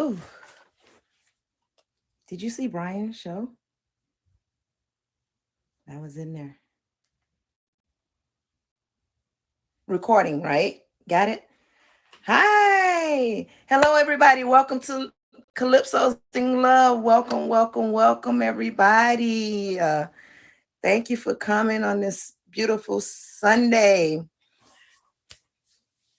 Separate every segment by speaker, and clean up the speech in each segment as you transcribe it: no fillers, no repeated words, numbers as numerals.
Speaker 1: Oh, did you see Brian's show? That was in there. Recording, right? Got it? Hi. Hello, everybody. Welcome to Calypso Sing Love. Welcome, welcome, welcome, everybody. Thank you for coming on this beautiful Sunday.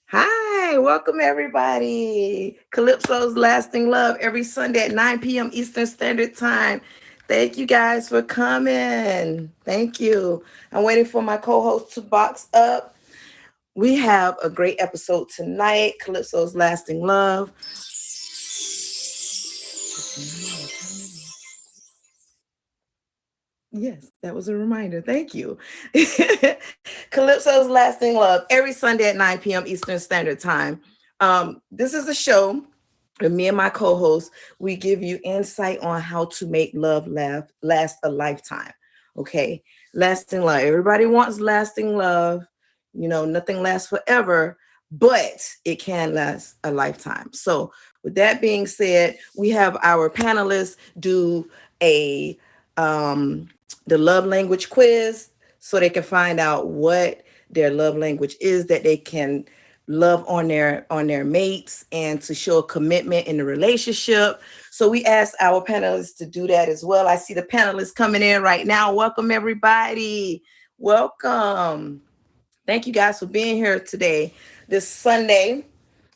Speaker 1: Hi, welcome everybody. Calypso's Lasting Love every Sunday at 9 p.m. Eastern Standard Time. Thank you guys for coming. Thank you. I'm waiting for my co-host to box up. We have a great episode tonight, Calypso's Lasting Love. Yes, that was a reminder. Thank you. Calypso's Lasting Love every Sunday at 9 p.m. Eastern Standard Time. This is a show where me and my co-host, we give you insight on how to make love last a lifetime. Okay, lasting love. Everybody wants lasting love. You know, nothing lasts forever, but it can last a lifetime. So with that being said, we have our panelists do the love language quiz so they can find out what their love language is, that they can love on their mates and to show a commitment in the relationship. So we asked our panelists to do that as well. I see the panelists coming in right now. Welcome everybody. Welcome. Thank you guys for being here today, this Sunday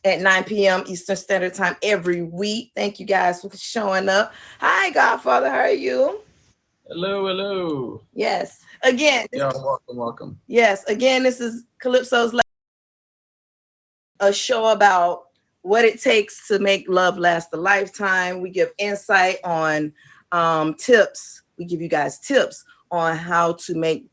Speaker 1: at 9 p.m. Eastern Standard Time every week. Thank you guys for showing up. Hi, Godfather. How are you?
Speaker 2: Hello, hello.
Speaker 1: Yes. Again.
Speaker 2: Welcome.
Speaker 1: Yes. Again, this is Calypso's a show about what it takes to make love last a lifetime. We give insight on tips. We give you guys tips on how to make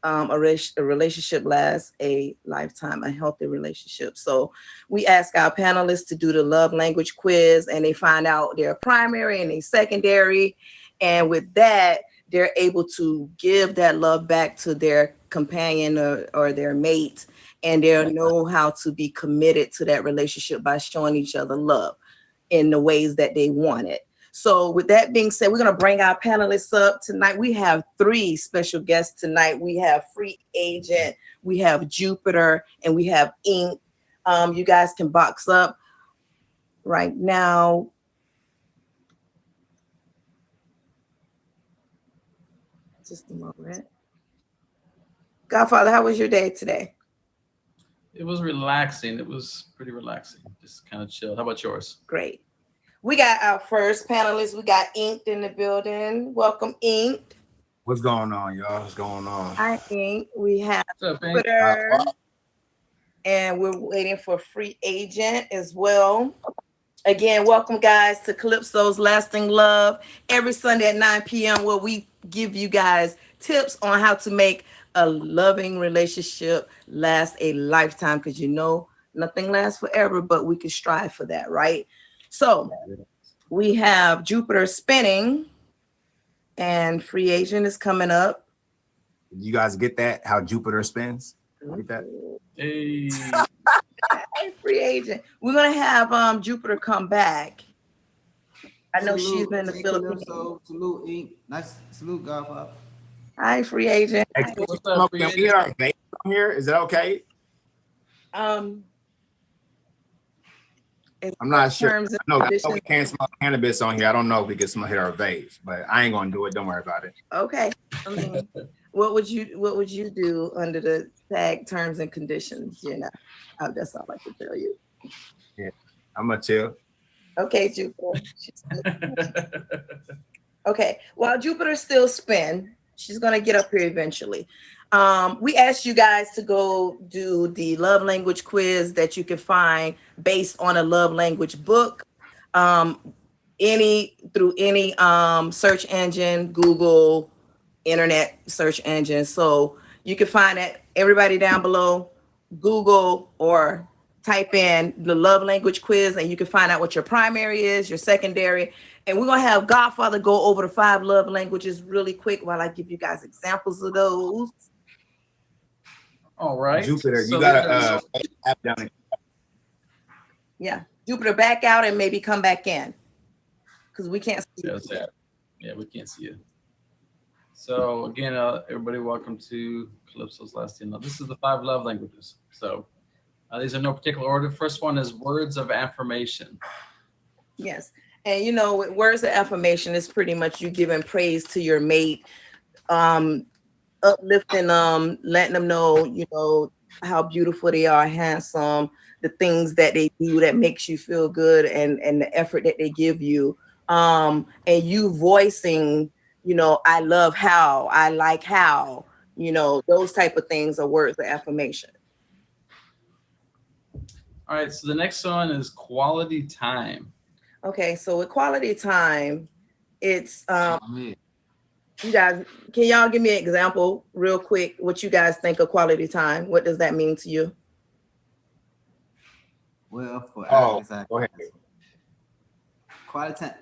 Speaker 1: a relationship last a lifetime, a healthy relationship. So we ask our panelists to do the love language quiz, and they find out their primary and their secondary. And with that, they're able to give that love back to their companion or their mate, and they'll know how to be committed to that relationship by showing each other love in the ways that they want it. So with that being said, we're going to bring our panelists up tonight. We have 3 special guests tonight. We have Free Agent, we have Jupiter, and we have Ink. You guys can box up right now. Just a moment. Godfather, how was your day today?
Speaker 2: It was relaxing. It was pretty relaxing. Just kind of chilled. How about yours?
Speaker 1: Great. We got our first panelist. We got Inked in the building. Welcome, Inked.
Speaker 3: What's going on, y'all? What's going on?
Speaker 1: Hi, Ink. We have
Speaker 2: What's up, Ink?
Speaker 1: Twitter, and we're waiting for Free Agent as well. Again, welcome, guys, to Calypso's Lasting Love every Sunday at 9 p.m., where we give you guys tips on how to make a loving relationship last a lifetime, because you know nothing lasts forever, but we can strive for that, right? So we have Jupiter spinning, and Free Agent is coming up.
Speaker 3: You guys get that? How Jupiter spins? Get that?
Speaker 2: Hey.
Speaker 1: Hey, Free Agent. We're gonna have Jupiter come back. I know she's in the Philippines.
Speaker 4: Salute, Ink. Nice salute, Godfather.
Speaker 1: Hi, Free Agent.
Speaker 3: Hey, can we hear our vape on here? Is that okay? I'm not sure. No, we can't smoke cannabis on here. I don't know if we can hit our vapes, but I ain't gonna do it. Don't worry about it.
Speaker 1: Okay. I mean, what would you do under the tag terms and conditions? You know, that's all I can tell you.
Speaker 3: Yeah, I'm gonna chill.
Speaker 1: Okay, Jupiter. Okay. While Jupiter still spin, she's gonna get up here eventually. We asked you guys to go do the love language quiz that you can find based on a love language book, any search engine, Google, internet search engine. So you can find that. Everybody down below, Google or type in the love language quiz, and you can find out what your primary is, your secondary. And we're gonna have Godfather go over the 5 love languages really quick while I give you guys examples of those.
Speaker 2: All right.
Speaker 3: Jupiter, you got a app down there.
Speaker 1: Yeah. Jupiter, back out and maybe come back in because we can't see you.
Speaker 2: Yeah, we can't see you. So again, everybody, welcome to Calypso's Last Email. This is the 5 love languages. So these are no particular order. First one is words of affirmation.
Speaker 1: Yes. And you know, with words of affirmation is pretty much you giving praise to your mate, uplifting them, letting them know, you know, how beautiful they are, handsome, the things that they do that makes you feel good, and the effort that they give you. And you voicing, you know, I love how, I like how, you know, those type of things are words of affirmation.
Speaker 2: All right, so the next one is quality time.
Speaker 1: Okay, so with quality time, it's
Speaker 4: Yeah.
Speaker 1: you guys, can y'all give me an example real quick what you guys think of quality time? What does that mean to you?
Speaker 4: Well, for
Speaker 3: Oh,
Speaker 4: guess I
Speaker 3: go ahead.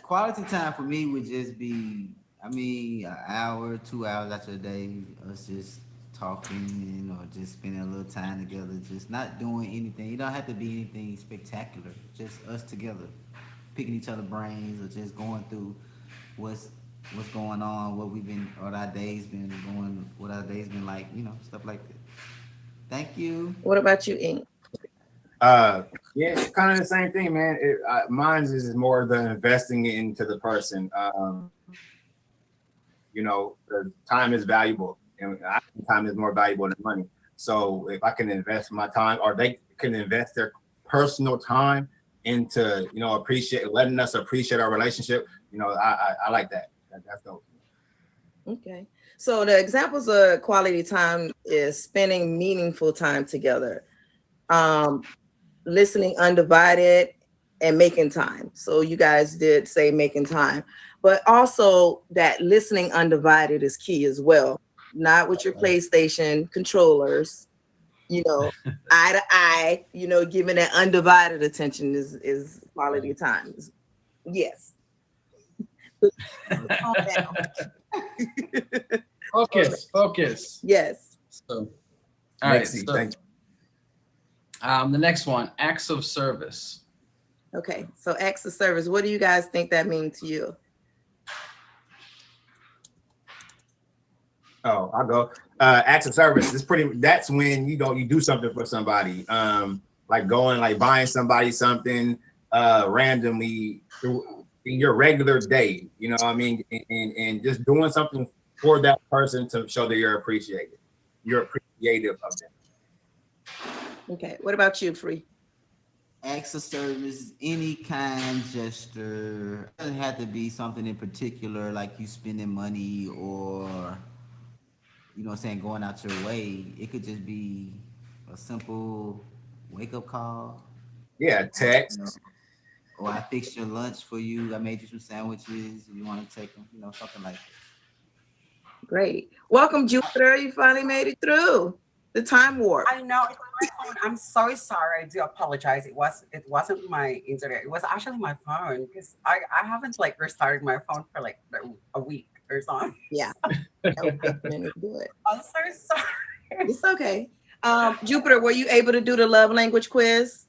Speaker 4: quality time for me would just be, I mean, an hour, 2 hours out your day, us just talking or just spending a little time together, just not doing anything. You don't have to be anything spectacular. Just us together, picking each other brains or just going through what's going on, what our days been going, what our days been like, you know, stuff like that. Thank you.
Speaker 1: What about you, Ink?
Speaker 3: Yeah, it's kind of the same thing, man. Mine is more the investing into the person. You know, the time is valuable, and I think time is more valuable than money. So if I can invest my time, or they can invest their personal time into, you know, letting us appreciate our relationship, you know, I like that. That's dope.
Speaker 1: Okay. So the examples of quality time is spending meaningful time together, listening undivided, and making time. So you guys did say making time, but also that listening undivided is key as well. Not with your PlayStation controllers, you know, eye to eye, you know, giving that undivided attention is quality time. Yes. Calm down.
Speaker 2: Focus.
Speaker 1: Yes.
Speaker 2: So, all right.
Speaker 3: Lexi,
Speaker 2: So,
Speaker 3: thank you.
Speaker 2: the next one, acts of service.
Speaker 1: Okay. So acts of service. What do you guys think that means to you?
Speaker 3: Oh, I'll go. Acts of service. That's when you do something for somebody. Like going, like buying somebody something randomly in your regular day. You know what I mean? And just doing something for that person to show that you're appreciated. You're appreciative of them.
Speaker 1: Okay. What about you, Free?
Speaker 4: Acts of service, any kind gesture. It doesn't have to be something in particular, like you spending money or, you know what I'm saying, going out your way. It could just be a simple wake up call.
Speaker 3: Yeah,
Speaker 4: You know,
Speaker 3: text.
Speaker 4: or I fixed your lunch for you. I made you some sandwiches. You want to take them, you know, something like that.
Speaker 1: Great. Welcome, Jupiter. You finally made it through the time warp.
Speaker 5: I know it's my phone. I'm so sorry. I do apologize. It wasn't my internet. It was actually my phone because I haven't like restarted my phone for like a week or something.
Speaker 1: Yeah. That would take a minute to do it.
Speaker 5: I'm so sorry.
Speaker 1: It's okay. Jupiter, were you able to do the love language quiz?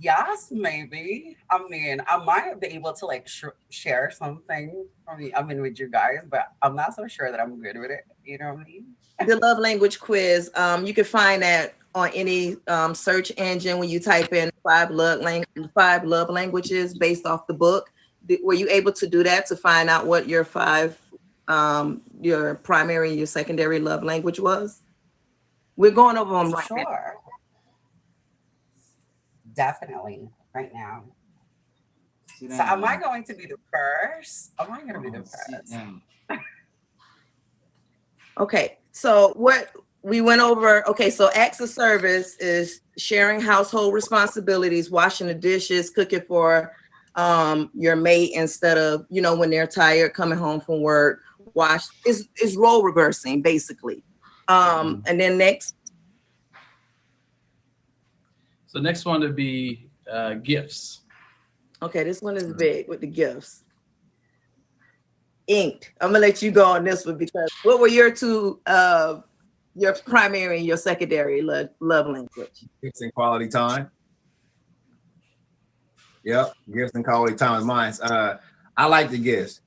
Speaker 5: Yes, maybe. I mean, I might be able to like share something from me. I mean, with you guys, but I'm not so sure that I'm good with it. You know what I mean?
Speaker 1: The love language quiz. You can find that on any search engine when you type in 5 love languages based off the book. Were you able to do that to find out what your 5, your primary, your secondary love language was? We're going over them right now.
Speaker 5: Sure. Definitely. Right now.
Speaker 4: Sit
Speaker 5: So
Speaker 4: down,
Speaker 5: am I
Speaker 4: man.
Speaker 5: going to be the first? Am I going to be the
Speaker 4: Sit
Speaker 5: first?
Speaker 4: down.
Speaker 1: Okay, so what we went over, okay, so acts of service is sharing household responsibilities, washing the dishes, cooking for your mate instead of, you know, when they're tired, coming home from work, is role reversing basically. And then next,
Speaker 2: So next one would be gifts.
Speaker 1: okay, this one is big with the gifts. Inked. I'm gonna let you go on this one because what were your two your primary and your secondary love language.
Speaker 3: Gifts and quality time. Yep, gifts and quality time is mine. I like the gifts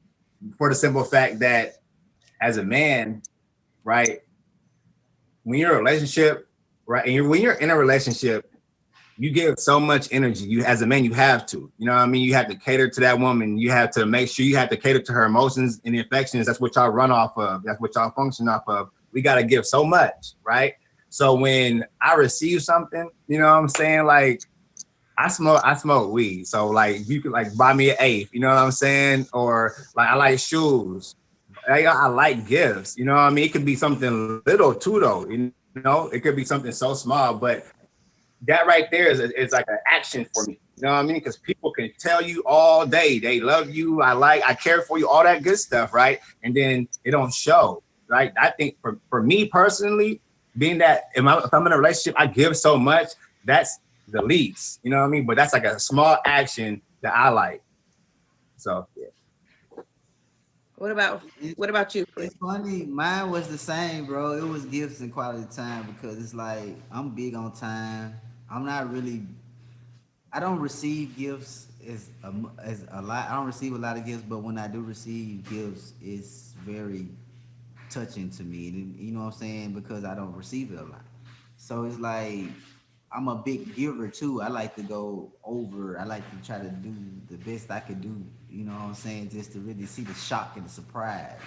Speaker 3: for the simple fact that as a man, right, when you're in a relationship, right, and when you're in a relationship, you give so much energy. You as a man, you have to. You know what I mean? You have to cater to that woman. You have to make sure you have to cater to her emotions and affections. That's what y'all run off of. That's what y'all function off of. We gotta give so much, right? So when I receive something, you know what I'm saying? Like I smoke weed. So like you could like buy me an eighth, you know what I'm saying? Or like I like shoes. I like gifts, you know what I mean? It could be something little too though, you know, it could be something so small, but that right there is like an action for me. You know what I mean? Because people can tell you all day they love you, I care for you, all that good stuff, right? And then it don't show, right? I think for me personally, being that if I'm in a relationship, I give so much. That's the least, you know what I mean? But that's like a small action that I like. So yeah.
Speaker 1: What about
Speaker 4: It,
Speaker 1: what about you, Chris?
Speaker 4: it's funny. Mine was the same, bro. It was gifts and quality time because it's like I'm big on time. I'm not really. I don't receive gifts as a lot. I don't receive a lot of gifts, but when I do receive gifts, it's very touching to me. And you know what I'm saying? Because I don't receive it a lot. So it's like I'm a big giver too. I like to go over. I like to try to do the best I could do. You know what I'm saying? Just to really see the shock and the surprise.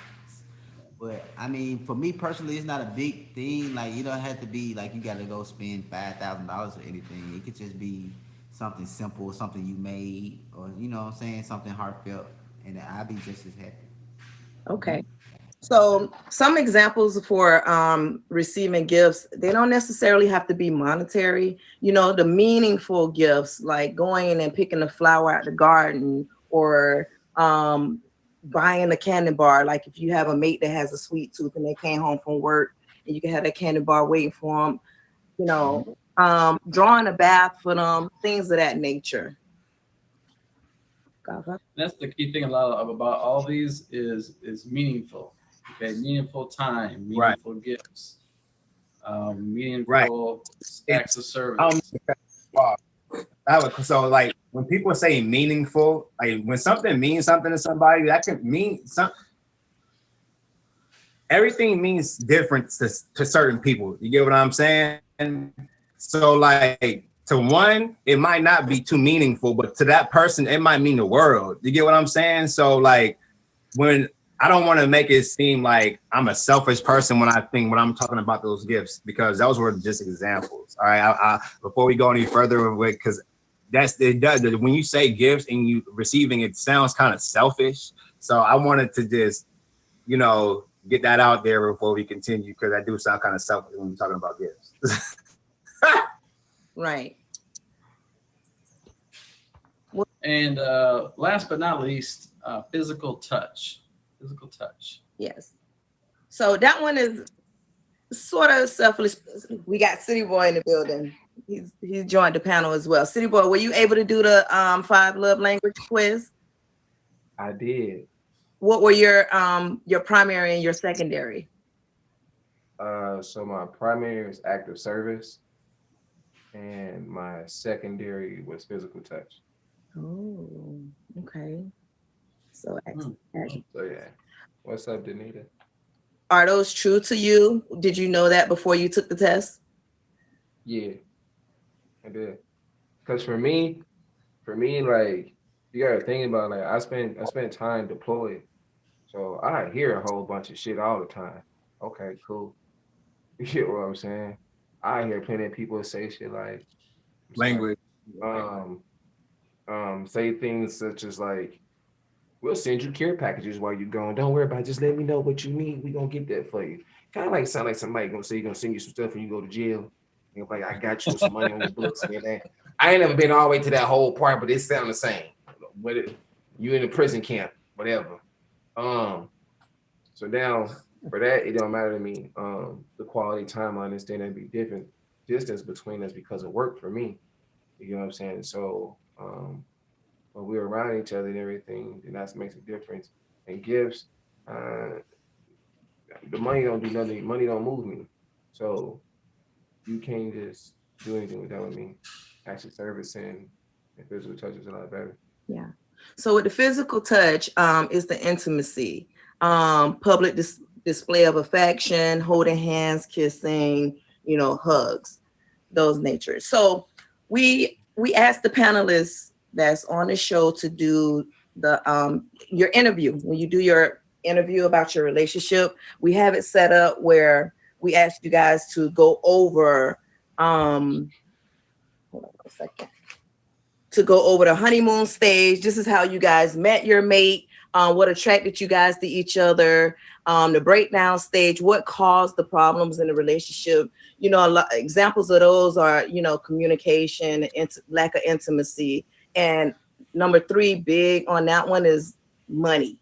Speaker 4: But I mean, for me personally, it's not a big thing. Like you don't have to be like you got to go spend $5,000 or anything. It could just be something simple, something you made, or you know what I'm saying, something heartfelt, and I'll be just as happy.
Speaker 1: Okay. So some examples for receiving gifts, they don't necessarily have to be monetary. You know, the meaningful gifts like going and picking a flower out the garden or buying a candy bar. Like if you have a mate that has a sweet tooth and they came home from work and you can have that candy bar waiting for them, you know, drawing a bath for them, things of that nature.
Speaker 2: That's the key thing. A lot of about all these is meaningful. Okay, meaningful time,
Speaker 3: Right,
Speaker 2: meaningful gifts,
Speaker 3: right.
Speaker 2: meaningful acts
Speaker 3: It's
Speaker 2: of
Speaker 3: I don't
Speaker 2: service.
Speaker 3: wow. So like when people say meaningful, like when something means something to somebody, that can mean some everything means different to certain people. You get what I'm saying? So like to one, it might not be too meaningful, but to that person, it might mean the world. You get what I'm saying? So like when I don't want to make it seem like I'm a selfish person when I'm talking about those gifts, because those were just examples. All right. Before we go any further with, because that's it does when you say gifts and you receiving it sounds kind of selfish. So I wanted to just, get that out there before we continue, because I do sound kind of selfish when we're talking about gifts.
Speaker 1: Right.
Speaker 2: And last but not least, physical touch. Physical touch.
Speaker 1: Yes. So that one is sort of selfless. We got City Boy in the building. He's joined the panel as well. City Boy, were you able to do the five love language quiz?
Speaker 6: I did.
Speaker 1: What were your primary and your secondary?
Speaker 6: So my primary was active service, and my secondary was physical touch.
Speaker 1: Oh, okay. So
Speaker 2: Hmm.
Speaker 6: So yeah. What's up, Danita?
Speaker 1: are those true to you? Did you know that before you took the test?
Speaker 6: Yeah, I did. Cause for me, like you gotta think about like I spent time deployed, so I hear a whole bunch of shit all the time. Okay, cool. You get what I'm saying? I hear plenty of people say shit like, I'm sorry,
Speaker 3: Language.
Speaker 6: um, say things such as like, we'll send you care packages while you're gone. Don't worry about it. Just let me know what you need. We gonna get that for you. Kind of like sound like somebody gonna say you're gonna send you some stuff when you go to jail. And like I got you some money on your books and everything. I ain't never been all the way to that whole part, but it sound the same. But you in a prison camp, whatever. Um, so now for that, it don't matter to me. The quality time, I understand that'd be different distance between us because of work for me. You know what I'm saying? So when we're around each other and everything, then that makes a difference. And gifts, uh, the money don't do nothing. Money don't move me. So you can't just do anything with that with me. Acts of service and physical touch is a lot better.
Speaker 1: Yeah. So with the physical touch, is the intimacy, public display of affection, holding hands, kissing, hugs, those natures. So we asked the panelists that's on the show to do your interview. When you do your interview about your relationship, we have it set up where we asked you guys to go over hold on a second, to go over the honeymoon stage. This is how you guys met your mate, what attracted you guys to each other, the breakdown stage, what caused the problems in the relationship. A lot examples of those are, communication, lack of intimacy. And number 3, big on that one, is money,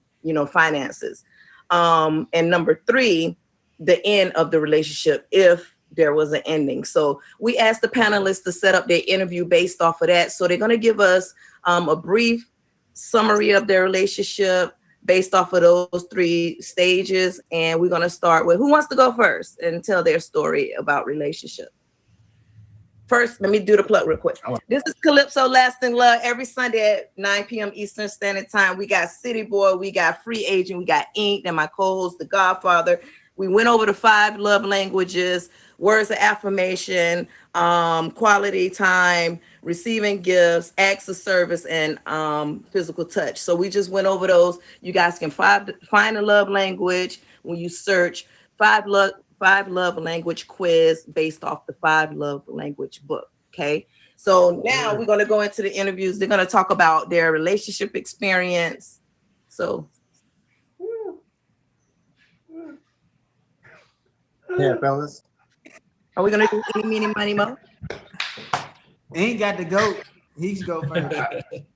Speaker 1: finances. And number 3, the end of the relationship, if there was an ending. So we asked the panelists to set up their interview based off of that. So they're going to give us a brief summary of their relationship based off of those 3 stages. And we're going to start with, who wants to go first and tell their story about relationship? First, let me do the plug real quick. This is Calypso Lasting Love every Sunday at 9 p.m. Eastern Standard Time. We got City Boy, we got Free Agent, we got Ink, and my co-host, The Godfather. We went over the 5 love languages, words of affirmation, quality time, receiving gifts, acts of service, and physical touch. So we just went over those. You guys can find a love language when you search 5 love language quiz based off the 5 love language book. Okay. So now we're going to go into the interviews. They're going to talk about their relationship experience. So
Speaker 3: Yeah, fellas.
Speaker 1: are we going to do any, meeny, money, mo?
Speaker 4: Ain't got the goat. He should go first.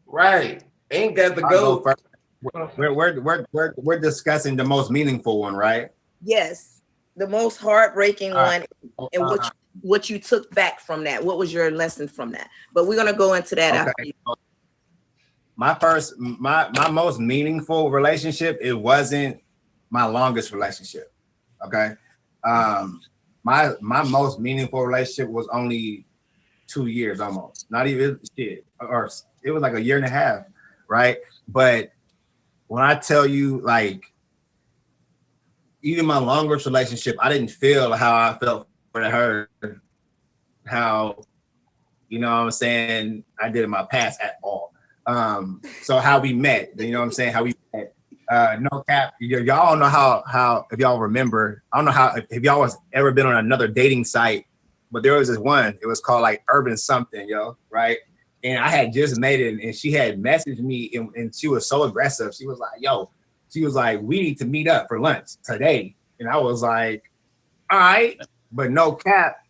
Speaker 6: Right. Ain't got the
Speaker 3: I'll go
Speaker 6: goat.
Speaker 3: first. We're discussing the most meaningful one, right?
Speaker 1: Yes. The most heartbreaking one, and
Speaker 3: Uh,
Speaker 1: what you took back from that. What was your lesson from that? But we're going to go into that after
Speaker 3: okay.
Speaker 1: you.
Speaker 3: My most meaningful relationship, it wasn't my longest relationship. Okay. My most meaningful relationship was only 2 years almost. Not even shit. Or it was like a year and a half, right? But when I tell you, like, even my longest relationship, I didn't feel how I felt for her, how, what I'm saying, I did in my past at all. So how we met, what I'm saying, how we met. No cap, y'all don't know how if y'all remember, I don't know how if y'all was ever been on another dating site, but there was this one, it was called like Urban something, right? And I had just made it, and she had messaged me, and she was so aggressive. She was like, we need to meet up for lunch today. And I was like, all right, but no cap.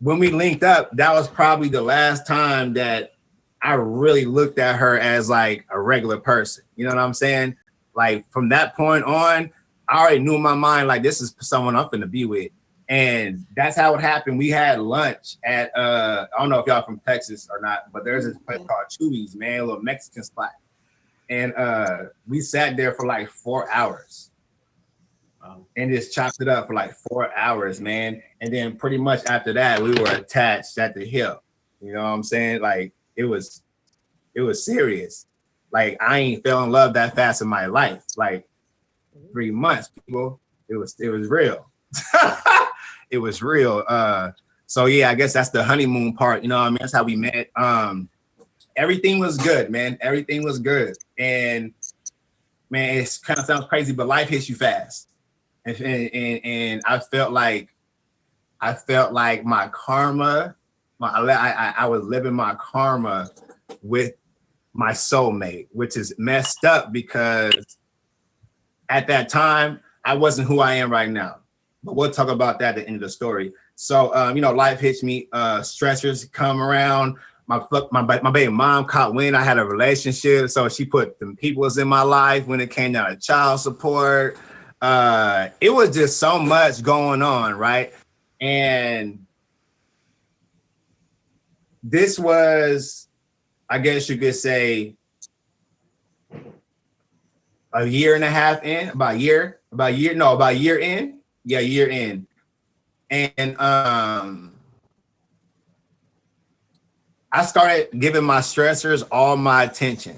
Speaker 3: When we linked up, that was probably the last time that I really looked at her as like a regular person. You know what I'm saying? Like from that point on, I already knew in my mind, like, this is someone I'm finna be with. And that's how it happened. We had lunch at, I don't know if y'all from Texas or not, but there's this place called Chuy's, man, a little Mexican spot. And we sat there for like 4 hours and just chopped it up for like 4 hours, man. And then pretty much after that, we were attached at the hip. You know what I'm saying? Like it was serious. Like I ain't fell in love that fast in my life. Like 3 months, people. It was real. It was real. So yeah, I guess that's the honeymoon part. You know what I mean? That's how we met. Everything was good, man. Everything was good. And man, it kind of sounds crazy, but life hits you fast. And I felt like my karma, I was living my karma with my soulmate, which is messed up because at that time I wasn't who I am right now. But we'll talk about that at the end of the story. So life hits me, stressors come around. My baby mom caught wind I had a relationship, so she put them peoples in my life when it came down to child support. It was just so much going on, right? And this was, I guess you could say, a year and a half in, about a year in. Yeah, year in. And I started giving my stressors all my attention.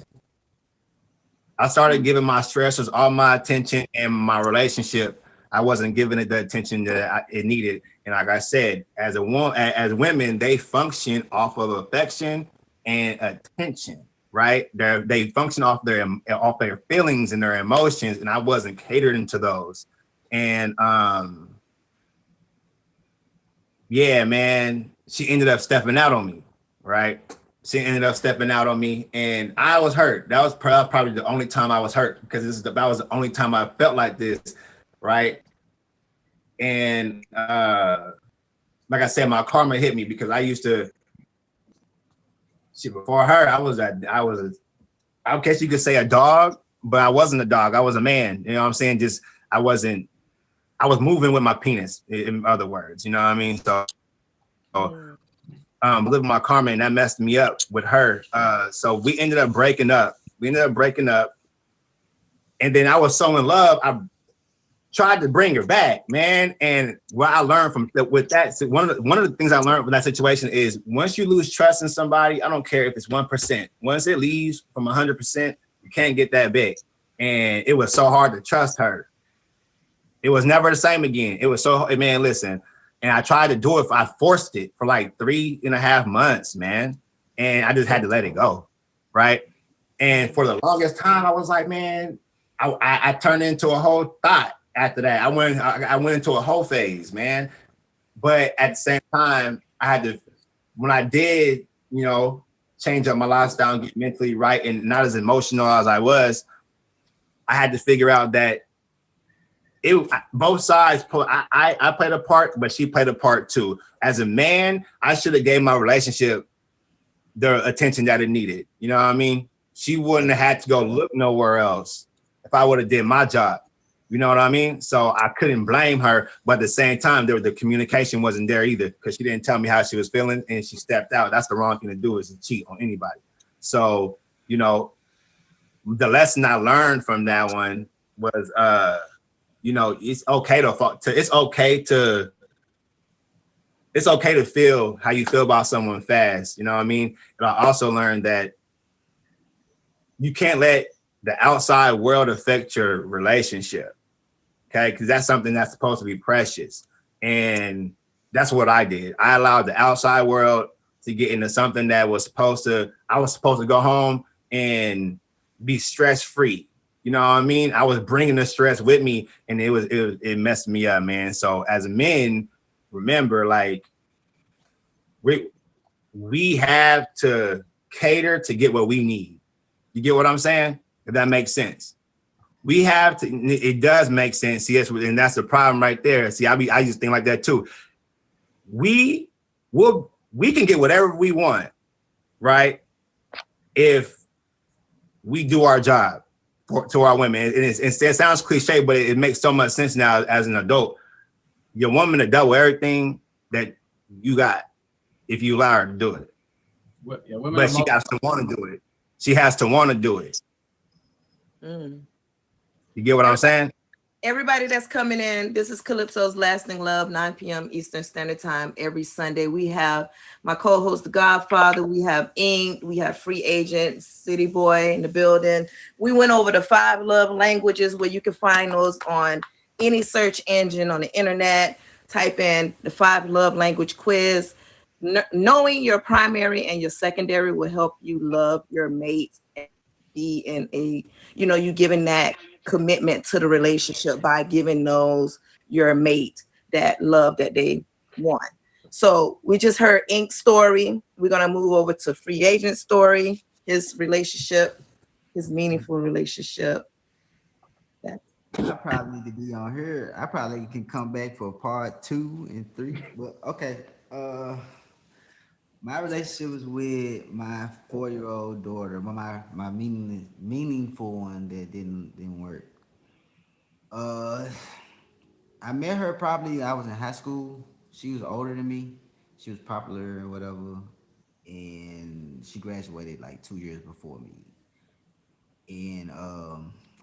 Speaker 3: I started giving my stressors all my attention, and my relationship, I wasn't giving it the attention that it needed. And like I said, as a woman, as women, they function off of affection and attention, right? They function off their feelings and their emotions, and I wasn't catering to those. And yeah, man, she ended up stepping out on me, right? She ended up stepping out on me, and I was hurt. That was probably the only time I was hurt, because that was the only time I felt like this, right? And like I said, my karma hit me, because I used to, before her, I guess you could say a dog, but I wasn't a dog. I was a man. You know what I'm saying? Just I wasn't. I was moving with my penis. In other words, you know what I mean? So living my karma, and that messed me up with her. So we ended up breaking up. And then I was so in love, I tried to bring her back, man. And what I learned from with that, one of the things I learned from that situation is, once you lose trust in somebody, I don't care if it's 1%. Once it leaves from 100%, you can't get that back. And it was so hard to trust her. It was never the same again. It was so, man, listen. And I tried to do it. I forced it for like 3.5 months, man. And I just had to let it go, right? And for the longest time, I was like, man, I turned into a whole thought after that. I went into a whole phase, man. But at the same time, I had to, when I did, change up my lifestyle and get mentally right and not as emotional as I was, I had to figure out that both sides. I played a part, but she played a part too. As a man, I should have gave my relationship the attention that it needed. You know what I mean? She wouldn't have had to go look nowhere else if I would have did my job. You know what I mean? So I couldn't blame her, but at the same time, the communication wasn't there either, because she didn't tell me how she was feeling, and she stepped out. That's the wrong thing to do, is to cheat on anybody. So, the lesson I learned from that one was, it's okay to feel how you feel about someone fast. You know what I mean? But I also learned that you can't let the outside world affect your relationship. Okay, because that's something that's supposed to be precious. And that's what I did. I allowed the outside world to get into something that I was supposed to go home and be stress-free. You know what I mean? I was bringing the stress with me, and it messed me up, man. So as a men, remember, like, we have to cater to get what we need. You get what I'm saying? If that makes sense. We have to, it does make sense. Yes, and that's the problem right there. See, I just think like that too. We can get whatever we want, right? If we do our job to our women. And it sounds cliche, but it makes so much sense now as an adult. Your woman to double everything that you got if you allow her to do it. But she has to want to do it. She has to want to do it. You get what I'm saying?
Speaker 1: Everybody that's coming in, this is Calypso's Lasting Love, 9 p.m. Eastern Standard Time every Sunday. We have my co-host, The Godfather. We have Ink. We have Free Agent, City Boy in the building. We went over the 5 love languages, where you can find those on any search engine on the internet. Type in the 5 love language quiz. Knowing your primary and your secondary will help you love your mate and be in you giving that commitment to the relationship by giving your mate that love that they want. So we just heard Ink's story. We're gonna move over to Free Agent story, his relationship, his meaningful relationship.
Speaker 4: I probably need to be on here. I probably can come back for part 2 and 3. But okay. My relationship was with my 4-year-old daughter, my meaningful one that didn't work. Uh, I met her probably I was in high school. She was older than me. She was popular or whatever, and she graduated like 2 years before me. And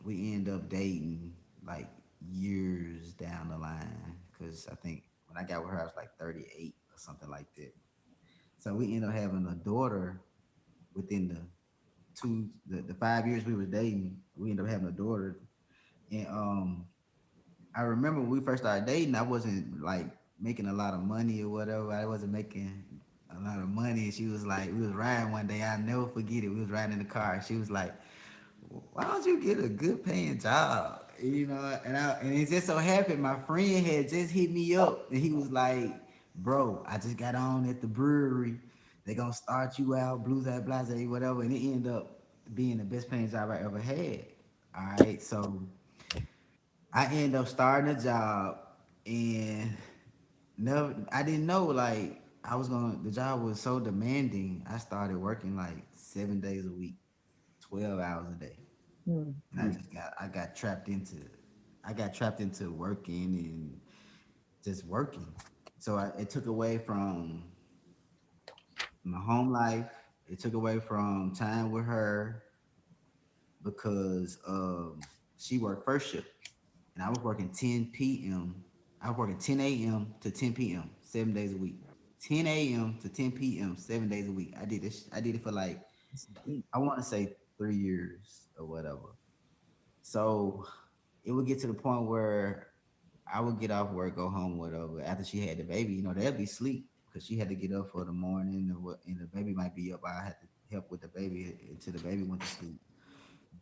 Speaker 4: we ended up dating like years down the line, because I think When I got with her, I was like 38 or something like that. So we ended up having a daughter within the 5 years we was dating. We ended up having a daughter, and I remember when we first started dating, I wasn't like making a lot of money or whatever. I wasn't making a lot of money. And she was like, we was riding one day. I'll never forget it. We was riding in the car. She was like, why don't you get a good paying job? You know, and it just so happened my friend had just hit me up and he was like, bro, I just got on at the brewery. They gonna start you out, blues at blase, whatever. And it ended up being the best paying job I ever had. All right. So I ended up starting a job and never I didn't know like I was gonna the job was so demanding. I started working like 7 days a week, 12 hours a day.
Speaker 1: Mm.
Speaker 4: And I got trapped into working and just working. So it took away from my home life. It took away from time with her because she worked first shift. And I was working 10 p.m. I was working 10 a.m. to 10 p.m. 7 days a week. 10 a.m. to 10 p.m. 7 days a week. I did this. I did it for like I want to say 3 years or whatever. So it would get to the point where I would get off work, go home, whatever. After she had the baby, they'd be asleep because she had to get up for the morning, and the baby might be up. I had to help with the baby until the baby went to sleep.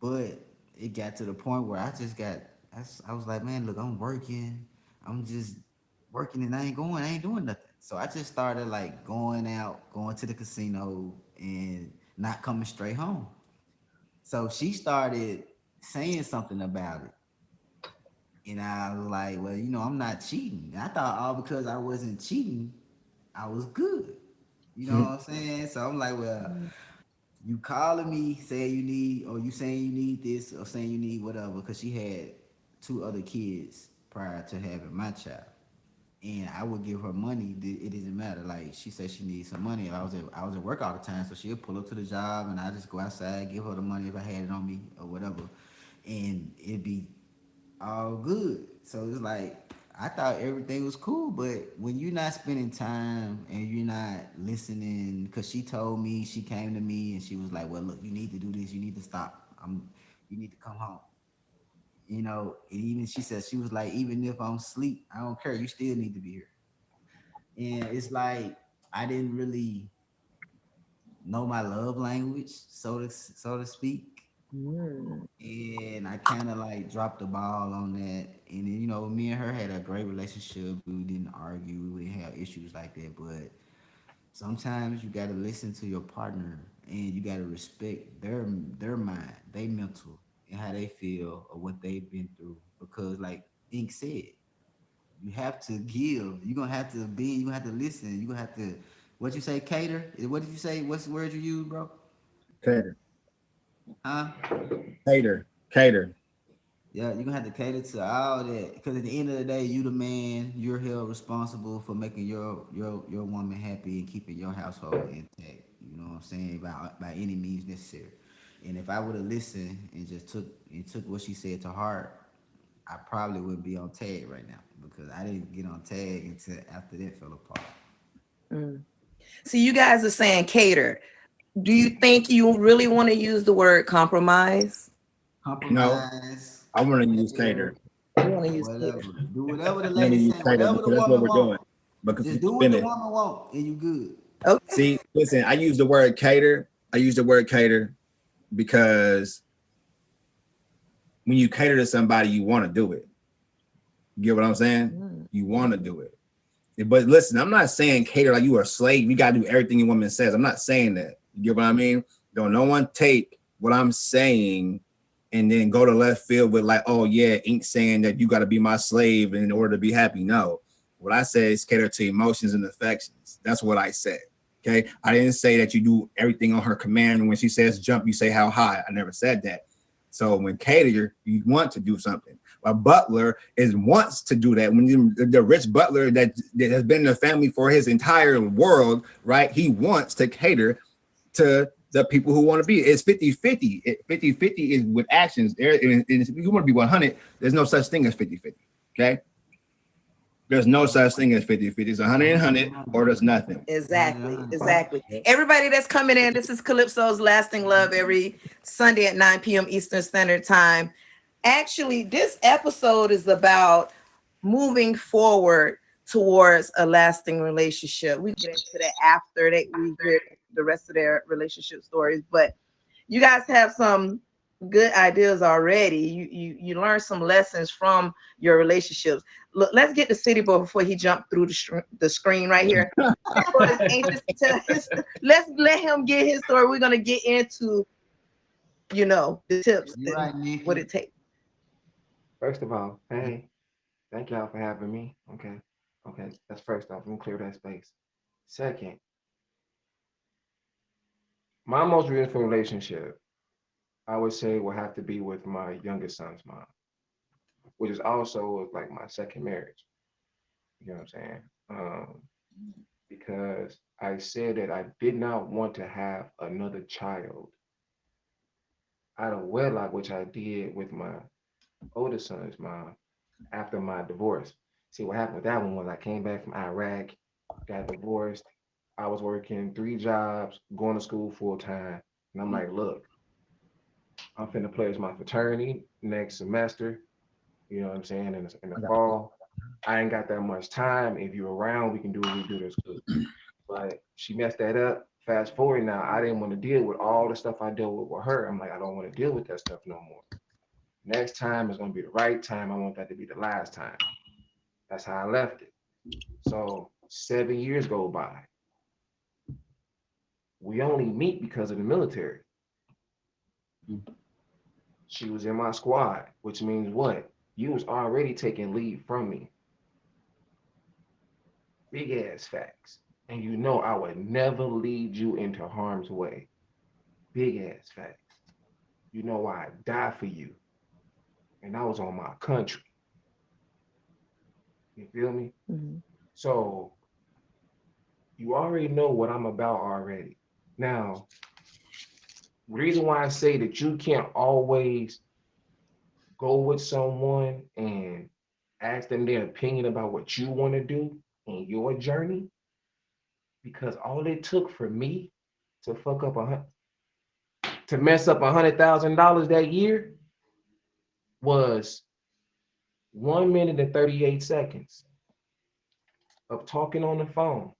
Speaker 4: But it got to the point where I was like, man, look, I'm working. I'm just working and I ain't doing nothing. So I just started like going out, going to the casino and not coming straight home. So she started saying something about it. And I was like, well, I'm not cheating. And I thought all because I wasn't cheating, I was good. You know what I'm saying? So I'm like, well, you calling me saying you need, or you saying you need this, or saying you need whatever, because she had two other kids prior to having my child, and I would give her money. It doesn't matter. Like she said, she needs some money. I was at work all the time, so she'll pull up to the job, and I just go outside, give her the money if I had it on me or whatever, and it'd be all good. So it's like I thought everything was cool, but when you're not spending time and you're not listening, because she told me, she came to me and she was like, "Well, look, you need to do this. You need to stop. You need to come home." And even she said she was like, "Even if I'm asleep, I don't care. You still need to be here." And it's like I didn't really know my love language, so to speak.
Speaker 1: Mm.
Speaker 4: And I kind of like dropped the ball on that. And then, me and her had a great relationship. We didn't argue. We didn't have issues like that. But sometimes you gotta listen to your partner, and you gotta respect their mind, their mental, and how they feel or what they've been through. Because, like Ink said, you have to give. You're gonna have to be. You gonna have to listen. You gonna have to. What you say, cater? What did you say? What's the word you use, bro?
Speaker 3: Cater,
Speaker 4: Huh?
Speaker 3: cater.
Speaker 4: Yeah, you're gonna have to cater to all that because at the end of the day, you the man. You're held responsible for making your woman happy and keeping your household intact. You know what I'm saying? By any means necessary. And if I would have listened and just took what she said to heart, I probably wouldn't be on tag right now because I didn't get on tag until after that fell apart.
Speaker 1: Mm. So you guys are saying cater. Do you think you really want to use the word compromise?
Speaker 3: No,
Speaker 4: Compromise,
Speaker 3: I want to use
Speaker 4: cater,
Speaker 3: cater.
Speaker 1: You want to use
Speaker 4: whatever.
Speaker 1: cater?
Speaker 4: Do whatever the
Speaker 3: I want to
Speaker 4: lady
Speaker 3: use
Speaker 4: say,
Speaker 3: cater
Speaker 4: whatever the
Speaker 3: because that's what
Speaker 4: woman
Speaker 3: we're doing.
Speaker 4: want.
Speaker 3: Because
Speaker 4: Just
Speaker 3: we
Speaker 4: do what
Speaker 3: spin
Speaker 4: the
Speaker 3: it.
Speaker 4: woman want, and you good.
Speaker 1: Okay.
Speaker 3: See, listen, I use the word cater. I use the word cater because when you cater to somebody, you want to do it. You get what I'm saying?
Speaker 1: Mm.
Speaker 3: You want to do it. But listen, I'm not saying cater like you are a slave. You got to do everything your woman says. I'm not saying that. You get what I mean? Don't no one take what I'm saying and then go to left field with like, oh yeah, Ink saying that you got to be my slave in order to be happy. No, what I said is cater to emotions and affections. That's what I said. Okay, I didn't say that you do everything on her command. When she says jump, you say how high. I never said that. So when cater, you want to do something. A butler wants to do that. When the rich butler that has been in the family for his entire world, right? He wants to cater to the people who want to be. It's 50-50. 50-50 is with actions. If you want to be 100, there's no such thing as 50-50. Okay. There's no such thing as 50-50. It's 100 and 100, or there's nothing.
Speaker 1: Exactly. Exactly. Everybody that's coming in, this is Calypso's Lasting Love every Sunday at 9 p.m. Eastern Standard Time. Actually, this episode is about moving forward towards a lasting relationship. We get into that after that we hear the rest of their relationship stories, but you guys have some good ideas already. You learn some lessons from your relationships. Look, let's get to City Boy before he jumped through the screen right here. City Boy is anxious to tell let's let him get his story. We're gonna get into, the tips
Speaker 4: You right,
Speaker 1: and what
Speaker 4: Nikki.
Speaker 1: it takes.
Speaker 6: First of all, hey, thank y'all for having me. Okay. Okay. That's first off. Let me clear that space. Second, my most recent relationship, I would say, will have to be with my youngest son's mom, which is also like my second marriage. You know what I'm saying? Because I said that I did not want to have another child out of wedlock, which I did with my oldest son's mom after my divorce. See, what happened with that one was I came back from Iraq, got divorced. I was working 3 jobs, going to school full time. And I'm like, look, I'm finna pledge my fraternity next semester. You know what I'm saying? In the fall. I ain't got that much time. If you're around, we can do what we do. That's good. But she messed that up. Fast forward now, I didn't want to deal with all the stuff I dealt with her. I'm like, I don't want to deal with that stuff no more. Next time is gonna be the right time. I want that to be the last time. That's how I left it. So 7 years go by. We only meet because of the military. She was in my squad, which means what? You was already taking leave from me. Big ass facts. And you know I would never lead you into harm's way. Big ass facts. You know I die for you. And I was on my country. You feel me?
Speaker 1: Mm-hmm.
Speaker 6: So you already know what I'm about already. Now, the reason why I say that you can't always go with someone and ask them their opinion about what you want to do in your journey, because all it took for me to fuck up to mess up $100,000 that year was 1 minute and 38 seconds of talking on the phone,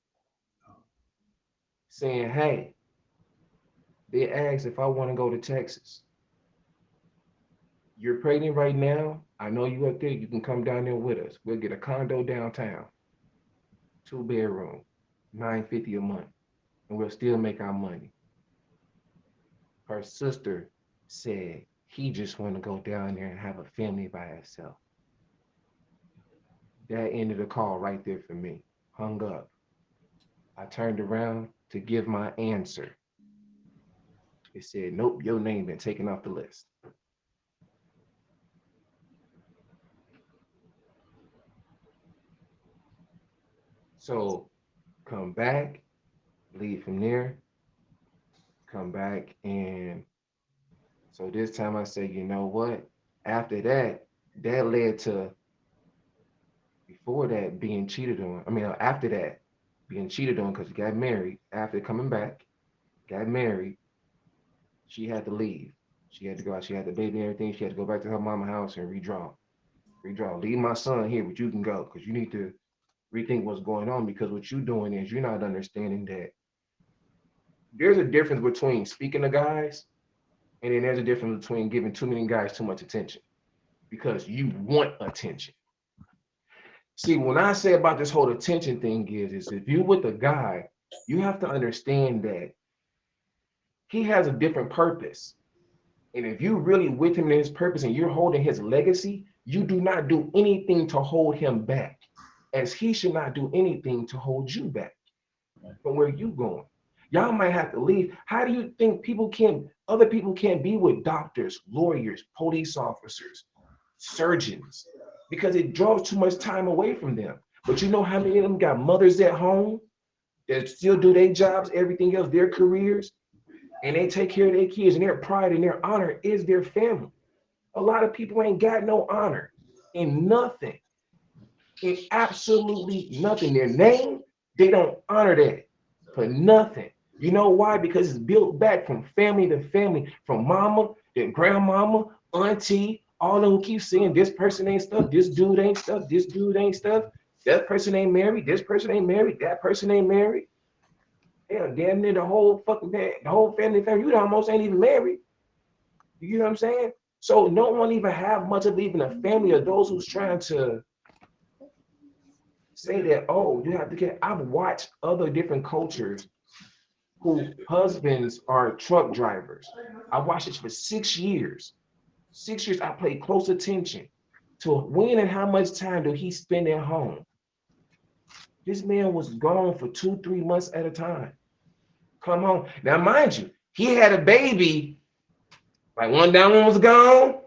Speaker 6: saying, "Hey, they asked if I want to go to Texas. You're pregnant right now. I know you up there. You can come down there with us. We'll get a condo downtown, 2 bedroom, $950 a month, and we'll still make our money." Her sister said he just want to go down there and have a family by himself. That ended the call right there for me. Hung up. I turned around to give my answer. It said, "Nope, your name been taken off the list." So come back, leave from there, come back. And so this time I said, you know what? After that, that led to, before that, being cheated on. I mean, after that, being cheated on because he got married. After coming back, got married, she had to leave. She had to go out. She had the baby and everything. She had to go back to her mama house and redraw. Redraw. Leave my son here, but you can go because you need to rethink what's going on, because what you're doing is you're not understanding that there's a difference between speaking to guys, and then there's a difference between giving too many guys too much attention because you want attention. See, when I say about this whole attention thing is if you with a guy, you have to understand that he has a different purpose. And if you really with him in his purpose and you're holding his legacy, you do not do anything to hold him back, as he should not do anything to hold you back from where you going. Y'all might have to leave. How do you think other people can't be with doctors, lawyers, police officers, surgeons? Because it draws too much time away from them. But you know how many of them got mothers at home that still do their jobs, everything else, their careers, and they take care of their kids, and their pride and their honor is their family. A lot of people ain't got no honor in nothing. in absolutely nothing. Their name, they don't honor that for nothing. You know why? Because it's built back from family to family, from mama, then grandmama, auntie, all of them who keep saying this person ain't stuff, this dude ain't stuff, this dude ain't stuff, that person ain't married, this person ain't married, that person ain't married. Hell, damn near the whole fucking the whole family, you almost ain't even married. You know what I'm saying? So no one even have much of even a family of those who's trying to say that, oh, you have to get. I've watched other different cultures who husbands are truck drivers. I watched it for 6 years. 6 years I paid close attention to when and how much time do he spend at home. This man was gone for 2, 3 months at a time. Come home. Now, mind you, he had a baby. Like one down one was gone.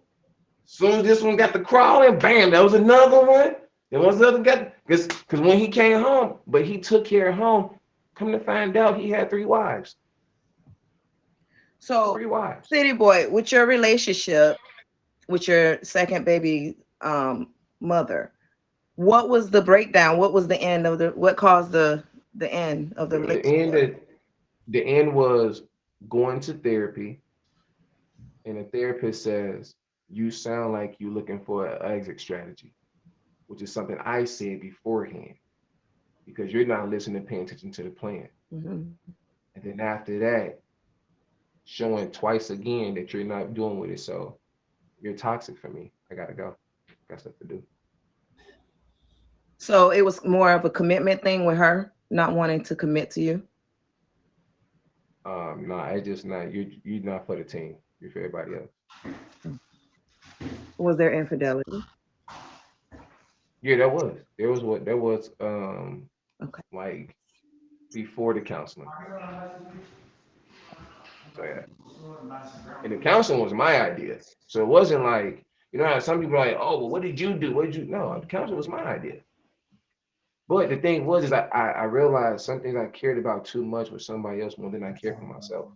Speaker 6: Soon as this one got the crawling, bam, that was another one. There was another guy. Because when he came home, but he took care of home, come to find out he had 3 wives.
Speaker 1: So,
Speaker 6: 3 wives.
Speaker 1: City Boy, with your relationship with your second baby mother, what was the breakdown? What was the end of what caused the end of the
Speaker 6: The
Speaker 1: relationship?
Speaker 6: end, the end was going to therapy, and the therapist says, you sound like you're looking for an exit strategy, which is something I said beforehand, because you're not listening, paying attention to the plan.
Speaker 1: Mm-hmm.
Speaker 6: And then after that, showing twice again that you're not doing with it. So you're toxic for me. I gotta go. Got stuff to do.
Speaker 1: So it was more of a commitment thing with her not wanting to commit to you.
Speaker 6: No, it's just not you're not for the team. You're for everybody else.
Speaker 1: Was there infidelity?
Speaker 6: Yeah, that was. There was
Speaker 1: Okay.
Speaker 6: like before the counseling. So yeah. And the counseling was my idea. So it wasn't like, you know how some people are like, oh, well, what did you do? What did you no, the counseling was my idea. But the thing was is I realized some things I cared about too much with somebody else more than I cared for myself.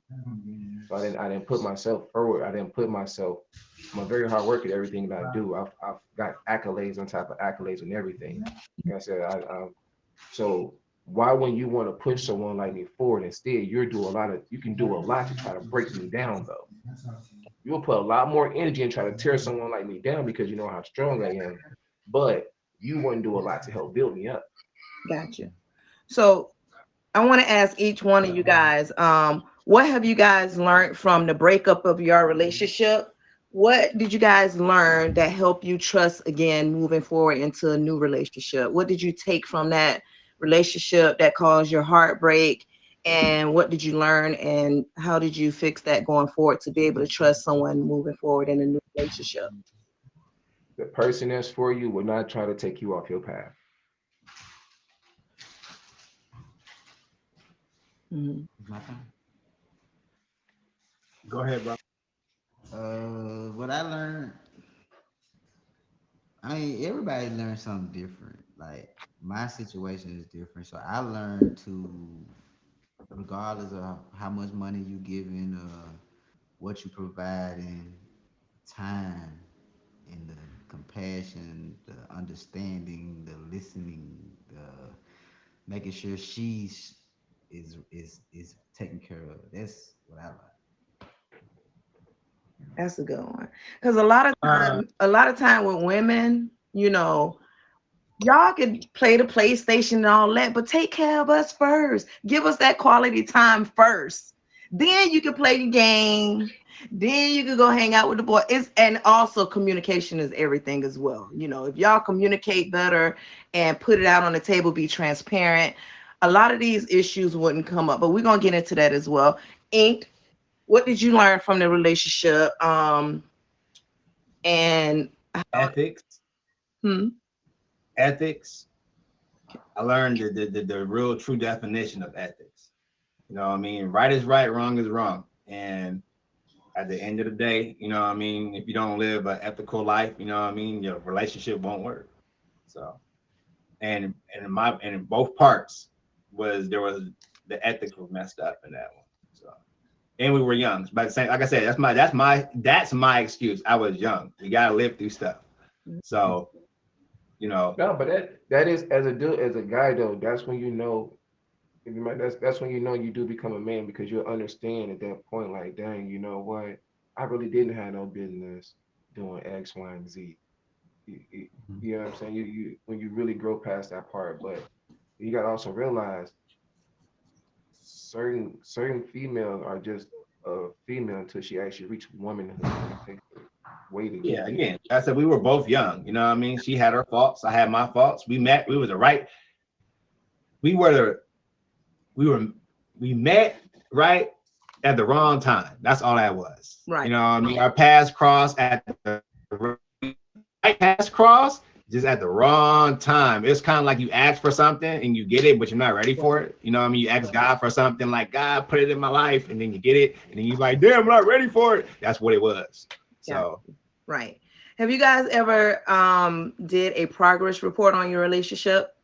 Speaker 6: So I didn't put myself forward. I didn't put myself. I'm a very hard worker at everything that I do. I've got accolades on top of accolades and everything. Like I said, so why when you want to push someone like me forward, instead you can do a lot to try to break me down though. You will put a lot more energy and try to tear someone like me down because you know how strong I am, but you wouldn't do a lot to help build me up.
Speaker 1: Gotcha. So I want to ask each one of you guys, what have you guys learned from the breakup of your relationship? What did you guys learn that helped you trust again moving forward into a new relationship? What did you take from that relationship that caused your heartbreak? And what did you learn? And how did you fix that going forward to be able to trust someone moving forward in a new relationship?
Speaker 6: The person that's for you will not try to take you off your path.
Speaker 1: Mhm.
Speaker 4: My turn.
Speaker 3: Go ahead, bro.
Speaker 4: What I learned, I mean, everybody learns something different. Like my situation is different, so I learned to, regardless of how much money you giving, what you providing, time, and the compassion, the understanding, the listening, the making sure she's is taken care of. That's what I like.
Speaker 1: That's a good one. Because a lot of time with women, y'all can play the PlayStation and all that, but take care of us first. Give us that quality time first. Then you can play the game. Then you can go hang out with the boy. And also communication is everything as well. If y'all communicate better and put it out on the table, be transparent, a lot of these issues wouldn't come up. But we're gonna get into that as well. Ink, what did you learn from the relationship? And
Speaker 3: Ethics.
Speaker 1: hmm,
Speaker 3: Ethics. I learned the real true definition of ethics. You know what I mean? Right is right, wrong is wrong. And at the end of the day, you know what I mean, if you don't live an ethical life, you know what I mean, your relationship won't work. So and in both parts there was the ethics was messed up in that one. So and we were young. But same, like I said, that's my excuse. I was young. You gotta live through stuff. So You know,
Speaker 6: No, but that is as a guy though. That's when you know. That's when you know you do become a man because you'll understand at that point. Like, dang, you know what? I really didn't have no business doing X, Y, and Z. You, you know what I'm saying? You when you really grow past that part, but you gotta also realize certain females are just a female until she actually reaches womanhood. It takes way to
Speaker 3: yeah.
Speaker 6: get there.
Speaker 3: Again, I said we were both young. You know what I mean? She had her faults. I had my faults. We met. We were the right. We were the. We were. We met right at the wrong time. That's all that was.
Speaker 1: Right.
Speaker 3: You know what I mean? Our paths crossed at the right paths crossed just at the wrong time. It's kind of like you ask for something and you get it, but you're not ready for it. You know what I mean? You ask God for something like, God, put it in my life, and then you get it, and then you're like, damn, I'm not ready for it. That's what it was. So
Speaker 1: Right. Have you guys ever did a progress report on your relationship?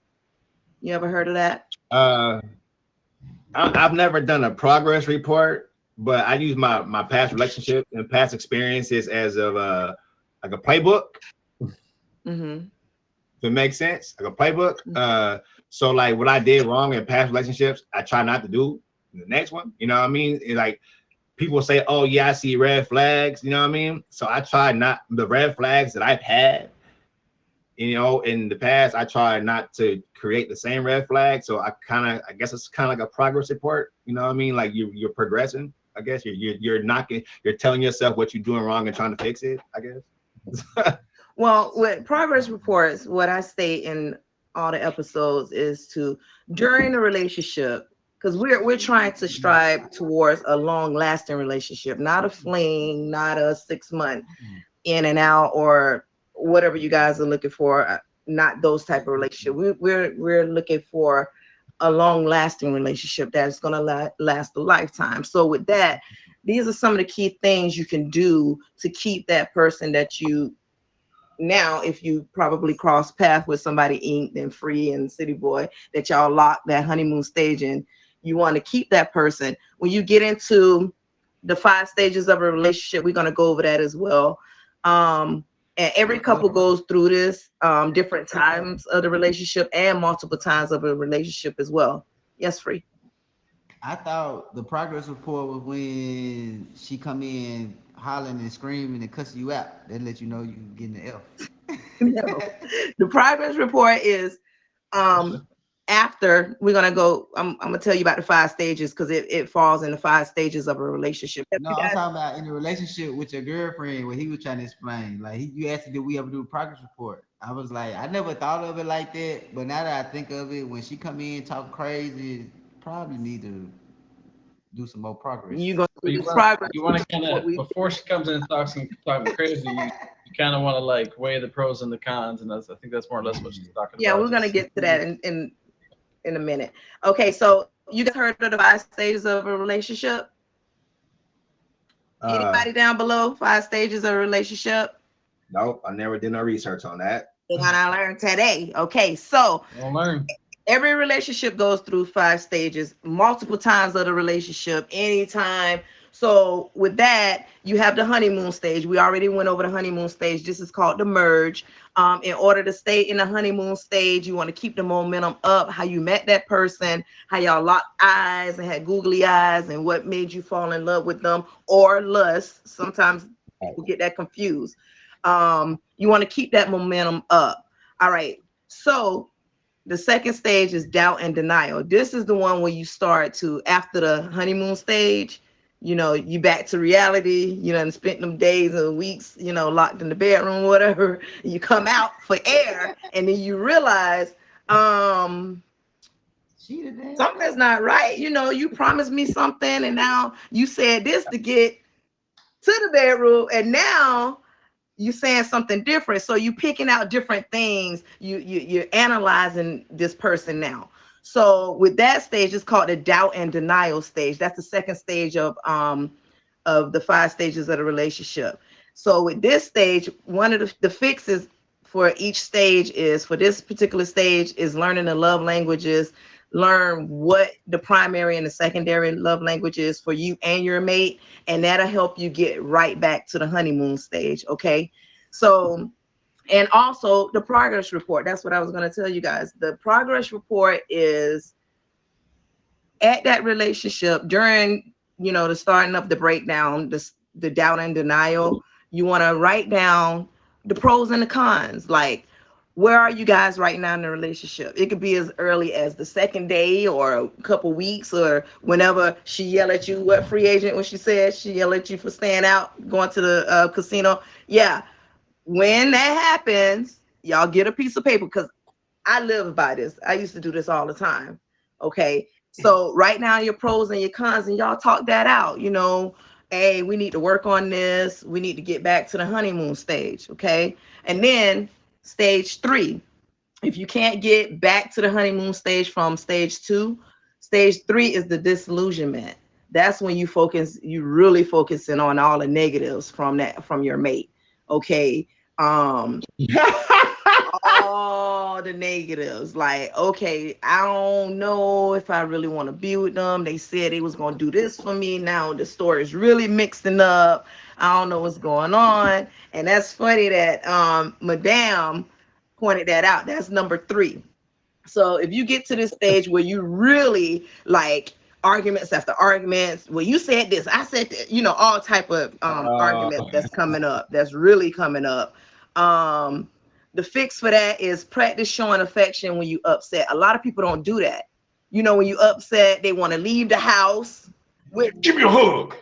Speaker 1: You ever heard of that?
Speaker 3: I've never done a progress report, but I use my past relationship and past experiences as of like a playbook.
Speaker 1: Mm-hmm.
Speaker 3: If it makes sense, like a playbook. So like what I did wrong in past relationships, I try not to do in the next one. You know what I mean? Like people say, oh yeah, I see red flags. You know what I mean? So I try not the red flags that I've had. You know, in the past, I try not to create the same red flag. So I guess it's kind of like a progress report. You know what I mean? Like you're progressing. I guess you're telling yourself what you're doing wrong and trying to fix it. I guess.
Speaker 1: Well, with progress reports, what I state in all the episodes is to during the relationship, because we're trying to strive towards a long lasting relationship, not a fling, not a 6 month in and out or whatever you guys are looking for. Not those type of relationship. We're looking for a long lasting relationship that's going to last a lifetime. So with that, these are some of the key things you can do to keep that person that you now, if you probably cross path with somebody inked and free and city boy that y'all lock that honeymoon stage and you want to keep that person. When you get into the 5 stages of a relationship, we're going to go over that as well. And every couple goes through this different times of the relationship and multiple times of a relationship as well. Yes, free.
Speaker 4: I thought the progress report was when she come in hollering and screaming and cussing you out. That let you know you getting the F.
Speaker 1: No. The progress report is after we're gonna go. I'm gonna tell you about the 5 stages because it falls in the 5 stages of a relationship.
Speaker 4: No, I'm talking about in a relationship with your girlfriend where he was trying to explain. Like you asked me, did we ever do a progress report? I was like, I never thought of it like that. But now that I think of it, when she come in talk crazy, probably need to do some more progress.
Speaker 1: You gonna do
Speaker 2: You
Speaker 1: this
Speaker 2: want
Speaker 1: progress
Speaker 2: you want to kind
Speaker 1: what
Speaker 2: of
Speaker 1: we
Speaker 2: before she comes in and talking crazy, you kind of want to like weigh the pros and the cons, and I think that's more or less what she's talking
Speaker 1: yeah,
Speaker 2: about.
Speaker 1: we're gonna get to that in a minute. Okay, so you guys heard of the 5 stages of a relationship? Anybody down below 5 stages of a relationship?
Speaker 3: Nope, I never did no research on that.
Speaker 1: We're gonna learn today. Okay, so
Speaker 2: We'll learn.
Speaker 1: every relationship goes through 5 stages, multiple times of the relationship, anytime. So with that, you have the honeymoon stage. We already went over the honeymoon stage. This is called the merge. In order to stay in the honeymoon stage, you want to keep the momentum up, how you met that person, how y'all locked eyes and had googly eyes, and what made you fall in love with them or lust. Sometimes people get that confused. You want to keep that momentum up. All right. So the second stage is doubt and denial. This is the one where you start to, after the honeymoon stage, you know, you back to reality, you know, and spent them days and weeks, you know, locked in the bedroom, whatever. You come out for air and then you realize something's not right. You know, you promised me something and now you said this to get to the bedroom and now you saying something different. So you picking out different things. You're analyzing this person now. So with that stage, it's called the doubt and denial stage. That's the second stage of the 5 stages of the relationship. So with this stage, one of the fixes for each stage is, for this particular stage, is learning the love languages, learn what the primary and the secondary love language is for you and your mate, and that'll help you get right back to the honeymoon stage. Okay, so And also the progress report. That's what I was going to tell you guys. The progress report is at that relationship during, the starting of the breakdown, the doubt and denial. You want to write down the pros and the cons. Like, where are you guys right now in the relationship? It could be as early as the second day or a couple weeks, or whenever she yell at you. What free agent when she said she yell at you for staying out, going to the casino? Yeah, when that happens, y'all get a piece of paper, because I live by this. I used to do this all the time. Okay. So write down your pros and your cons and y'all talk that out. Hey, we need to work on this. We need to get back to the honeymoon stage. Okay. And then stage 3. If you can't get back to the honeymoon stage from stage 2, stage 3 is the disillusionment. That's when you really focusing on all the negatives from your mate. Okay. All the negatives, like, okay, I don't know if I really want to be with them. They said they was going to do this for me. Now the story is really mixing up. I don't know what's going on. And that's funny that Madame pointed that out. That's number 3. So if you get to this stage where you really like arguments after arguments, well, you said this, I said that, all type of arguments that's coming up, that's really coming up. The fix for that is practice showing affection when you upset. A lot of people don't do that. When you upset, they want to leave the house with
Speaker 6: Give me a hug.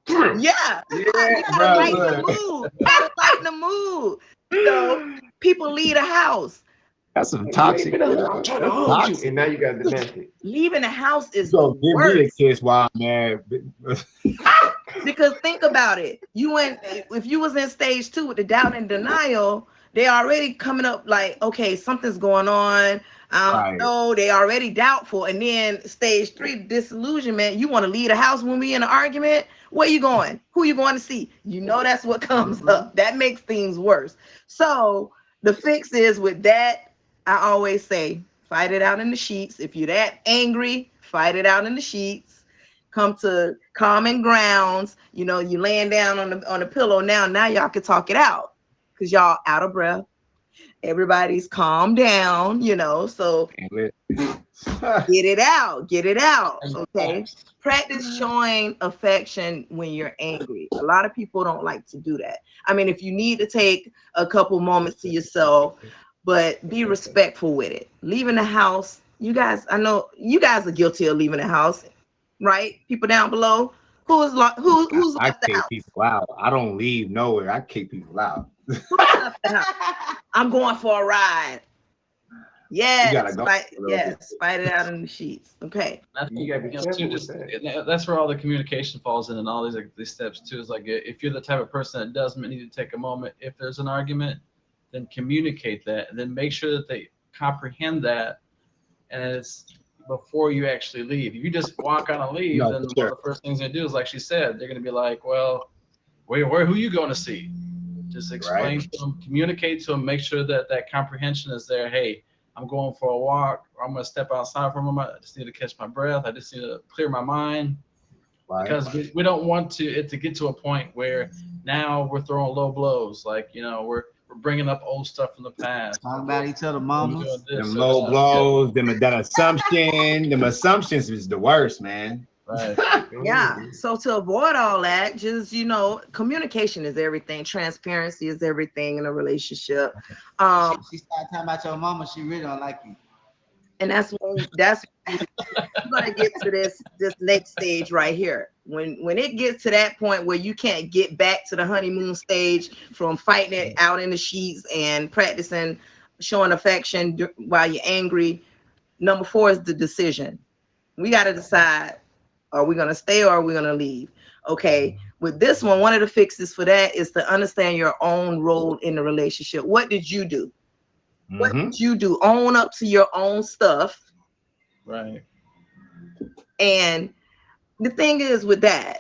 Speaker 1: yeah. You gotta
Speaker 3: bro,
Speaker 1: lighten the
Speaker 3: look.
Speaker 1: mood. You gotta lighten the mood. People leave the house.
Speaker 7: That's some
Speaker 6: You ain't
Speaker 7: toxic.
Speaker 6: been a hug. I'm trying to
Speaker 7: That's
Speaker 6: hug you,
Speaker 7: toxic.
Speaker 6: and now you got domestic.
Speaker 1: Leaving the house is
Speaker 3: So
Speaker 1: the
Speaker 3: give me a
Speaker 1: worst.
Speaker 3: kiss while I'm mad.
Speaker 1: Because think about it. If you was in stage 2 with the doubt and denial, they already coming up like, okay, something's going on. I don't
Speaker 3: Right.
Speaker 1: know. They already doubtful. And then stage 3, disillusionment. You want to leave the house when we in an argument? Where you going? Who you going to see? That's what comes up. That makes things worse. So the fix is with that, I always say, fight it out in the sheets. If you're that angry, fight it out in the sheets. Come to common grounds. You laying down on the pillow now. Now y'all can talk it out because y'all out of breath. Everybody's calmed down. So get it out. Get it out. Okay. Practice showing affection when you're angry. A lot of people don't like to do that. I mean, if you need to take a couple moments to yourself, but be respectful with it. Leaving the house, I know you guys are guilty of leaving the house, right? People down below, who's left
Speaker 3: I
Speaker 1: the
Speaker 3: kick
Speaker 1: house?
Speaker 3: people out. I don't leave nowhere. I kick people out.
Speaker 1: Who's left the house? I'm going for a ride. Yes,
Speaker 3: You gotta go.
Speaker 1: fight it out in the sheets. Okay.
Speaker 2: I think,
Speaker 6: You gotta be careful
Speaker 2: too,
Speaker 6: with that.
Speaker 2: that's where all the communication falls in, and all these steps too. Is like, if you're the type of person that doesn't need to take a moment, if there's an argument, then communicate that, and then make sure that they comprehend that, and it's before you actually leave. If you just walk on and leave,
Speaker 3: No,
Speaker 2: then
Speaker 3: sure.
Speaker 2: one of the first things they do is, like she said, they're going to be like, well, who you going to see? Just explain to them, communicate to them, make sure that comprehension is there. Hey, I'm going for a walk, or I'm going to step outside for a moment. I just need to catch my breath. I just need to clear my mind.
Speaker 3: Right.
Speaker 2: Because we don't want it to get to a point where now we're throwing low blows. Like, we're bringing up old stuff from the past.
Speaker 4: Talk about each other,
Speaker 2: We're
Speaker 4: mamas.
Speaker 2: doing this,
Speaker 3: Them
Speaker 2: so
Speaker 3: low
Speaker 2: it's not
Speaker 3: blows, that assumption. Them assumptions is the worst, man.
Speaker 2: good. Right.
Speaker 1: Yeah. So to avoid all that, just communication is everything. Transparency is everything in a relationship.
Speaker 4: She started talking about your mama. She really don't like you.
Speaker 1: And that's you're gonna get to this next stage right here. When it gets to that point where you can't get back to the honeymoon stage from fighting it out in the sheets and practicing showing affection while you're angry, number 4 is the decision. We got to decide, are we gonna stay or are we gonna leave? Okay. With this one of the fixes for that is to understand your own role in the relationship. What did you do? What did you do? Own up to your own stuff.
Speaker 2: Right.
Speaker 1: And the thing is with that,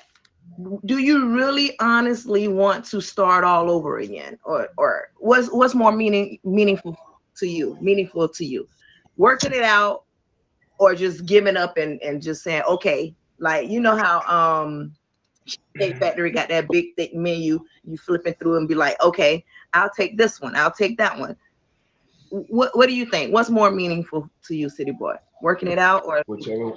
Speaker 1: do you really honestly want to start all over again? Or what's more meaningful to you? Working it out or just giving up and just saying, okay, like how Cheesecake Factory got that big thick menu. You flipping through and be like, okay, I'll take this one. I'll take that one. What do you think? What's more meaningful to you, City Boy? Working it out or
Speaker 6: Whichever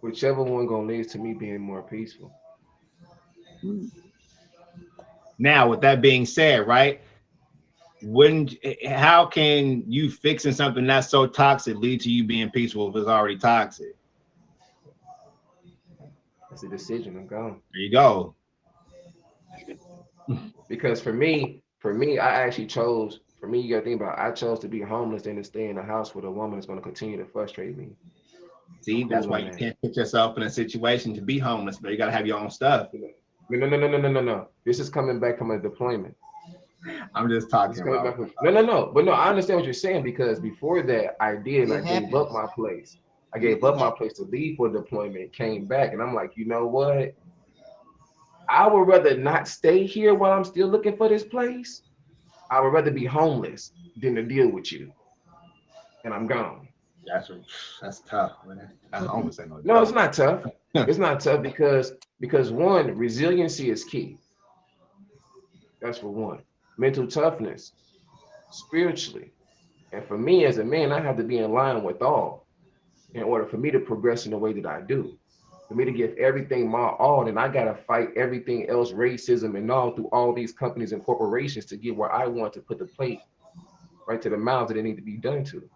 Speaker 6: whichever one gonna lead to me being more peaceful.
Speaker 3: Now, with that being said, right? Wouldn't how can you fixing something that's so toxic lead to you being peaceful if it's already toxic?
Speaker 6: It's a decision. I'm gone.
Speaker 3: There you go.
Speaker 6: Because for me, I actually chose. For me, you gotta think about. I chose to be homeless than to stay in a house with a woman that's gonna continue to frustrate me. I'm
Speaker 3: See, that's
Speaker 6: cool
Speaker 3: why
Speaker 6: on
Speaker 3: you
Speaker 6: that.
Speaker 3: can't put yourself in a situation to be homeless, but you gotta have your own stuff.
Speaker 6: No, no, no, no, no, no, no, no. This is coming back from a deployment.
Speaker 3: I'm just
Speaker 6: This is
Speaker 3: talking
Speaker 6: coming
Speaker 3: about
Speaker 6: back from no, no, no. But no, I understand what you're saying because before that, I did, and I
Speaker 4: It
Speaker 6: gave up
Speaker 4: happens.
Speaker 6: my place. I
Speaker 4: It,
Speaker 6: gave
Speaker 4: it
Speaker 6: up my
Speaker 4: happens.
Speaker 6: place to leave for deployment, came back, and I'm like, you know what? I would rather not stay here while I'm still looking for this place. I would rather be homeless than to deal with you, and I'm gone.
Speaker 3: that's that's tough, man. That's almost ain't no
Speaker 6: No, it's
Speaker 3: joke.
Speaker 6: not tough. It's not tough because one, resiliency is key. That's for one. Mental toughness, spiritually. And for me as a man, I have to be in line with all in order for me to progress in the way that I do. For me to give everything my all, and I gotta fight everything else, racism and all through all these companies and corporations to get where I want to put the plate right to the mouths that it need to be done to.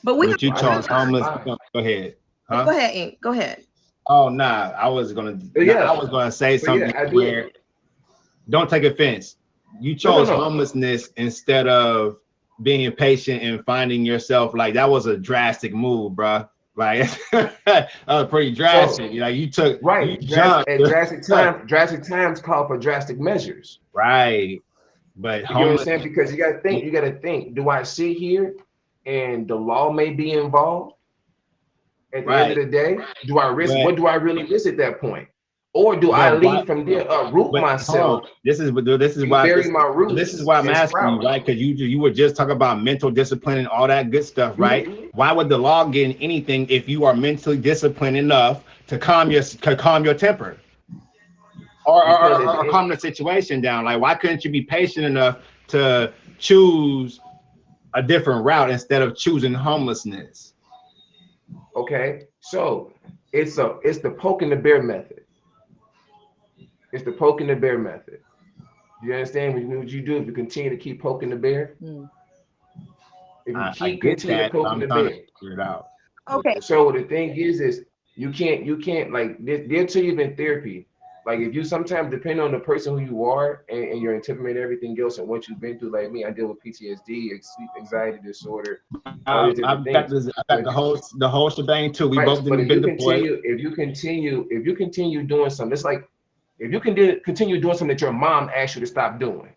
Speaker 1: but we have
Speaker 3: But you
Speaker 6: So I need
Speaker 3: chose
Speaker 6: to
Speaker 3: homeless.
Speaker 6: survive.
Speaker 3: Go ahead,
Speaker 1: go
Speaker 3: huh?
Speaker 1: ahead, Ink. Go ahead.
Speaker 3: Oh nah, I was gonna
Speaker 6: But
Speaker 3: nah, I
Speaker 6: yeah,
Speaker 3: was gonna say
Speaker 6: but yeah,
Speaker 3: something
Speaker 6: I did.
Speaker 3: where don't take offense. You
Speaker 6: No, no,
Speaker 3: chose
Speaker 6: no.
Speaker 3: homelessness instead of being impatient and finding yourself. Like that was a drastic move, bruh. Like that was pretty
Speaker 6: So
Speaker 3: drastic. Like you took you
Speaker 6: right,
Speaker 3: jumped.
Speaker 6: drastic times call for drastic measures.
Speaker 3: Right. But
Speaker 6: You get what I'm
Speaker 3: homeless,
Speaker 6: saying? Because you gotta think, do I sit here and the law may be involved at the end of
Speaker 3: right.
Speaker 6: the day? Do I risk
Speaker 3: But
Speaker 6: what do I really risk at that point? Or do I
Speaker 3: but why?
Speaker 6: leave from there, root
Speaker 3: But hold on.
Speaker 6: myself
Speaker 3: This is
Speaker 6: and
Speaker 3: why
Speaker 6: bury my
Speaker 3: this is
Speaker 6: roots
Speaker 3: why I'm
Speaker 6: and
Speaker 3: asking you,
Speaker 6: sprout?
Speaker 3: right? Because you were just talking about mental discipline and all that good stuff, right?
Speaker 6: Mhm.
Speaker 3: Why would the law get in anything if you are mentally disciplined enough to calm your temper
Speaker 6: Because at the
Speaker 3: or
Speaker 6: end,
Speaker 3: calm the situation down? Like why couldn't you be patient enough to choose a different route instead of choosing homelessness?
Speaker 6: okay, so it's the poke and the bear method. It's the poke and the bear method. Do you understand what you do if you continue to keep poking the bear?
Speaker 1: Mm.
Speaker 6: If you
Speaker 3: I
Speaker 6: keep
Speaker 3: get
Speaker 6: continue
Speaker 3: that, but
Speaker 6: poking
Speaker 3: I'm
Speaker 6: the
Speaker 3: trying to
Speaker 6: bear.
Speaker 3: figure it out.
Speaker 1: Okay.
Speaker 6: So the thing is you can't like they'll tell you in therapy. Like if you sometimes depend on the person who you are and your temperament and everything else and what you've been through, like me, I deal with PTSD, sleep anxiety disorder, all these different
Speaker 3: I've got
Speaker 6: things.
Speaker 3: this. I
Speaker 6: So
Speaker 3: got the whole shebang too. We
Speaker 6: right,
Speaker 3: both
Speaker 6: but
Speaker 3: didn't been deployed.
Speaker 6: if you continue doing something, it's like if you can continue doing something that your mom asked you to stop doing.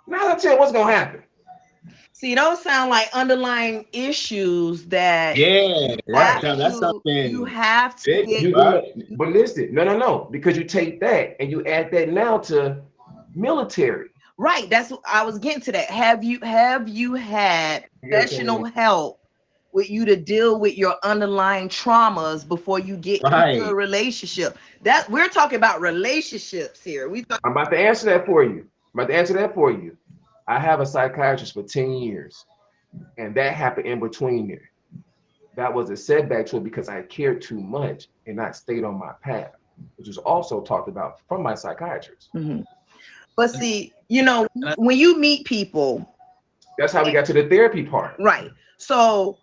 Speaker 6: Now I'll tell you what's gonna happen.
Speaker 1: See, those sound like underlying issues that
Speaker 3: Yeah,
Speaker 6: Right.
Speaker 3: that's
Speaker 1: you
Speaker 3: something
Speaker 1: have to
Speaker 3: big,
Speaker 1: get.
Speaker 6: You're
Speaker 3: bro.
Speaker 6: gonna, but listen, no, no, no, because you take that and you add that now to military.
Speaker 1: Right. That's what I was getting to that. Have you had
Speaker 6: You get what I'm
Speaker 1: professional
Speaker 6: saying?
Speaker 1: help with you to deal with your underlying traumas before you get into a
Speaker 3: Right.
Speaker 1: relationship? That we're talking about relationships here. We talk
Speaker 6: I'm about to answer that for you. I'm about to answer that for you. I have a psychiatrist for 10 years, and that happened in between there. That was a setback to it because I cared too much and not stayed on my path, which was also talked about from my psychiatrist.
Speaker 1: Mhm. But
Speaker 2: And,
Speaker 1: see,
Speaker 2: and I,
Speaker 1: when you meet people,
Speaker 6: That's how we got to the therapy part.
Speaker 1: right? So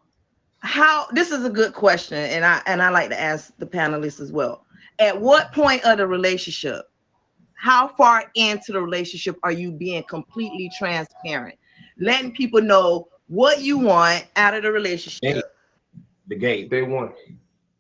Speaker 1: how this is a good question, and I like to ask the panelists as well. At what point of the relationship, how far into the relationship are you being completely transparent, letting people know what you want out of the relationship,
Speaker 3: Gate, the gate.
Speaker 6: Day one.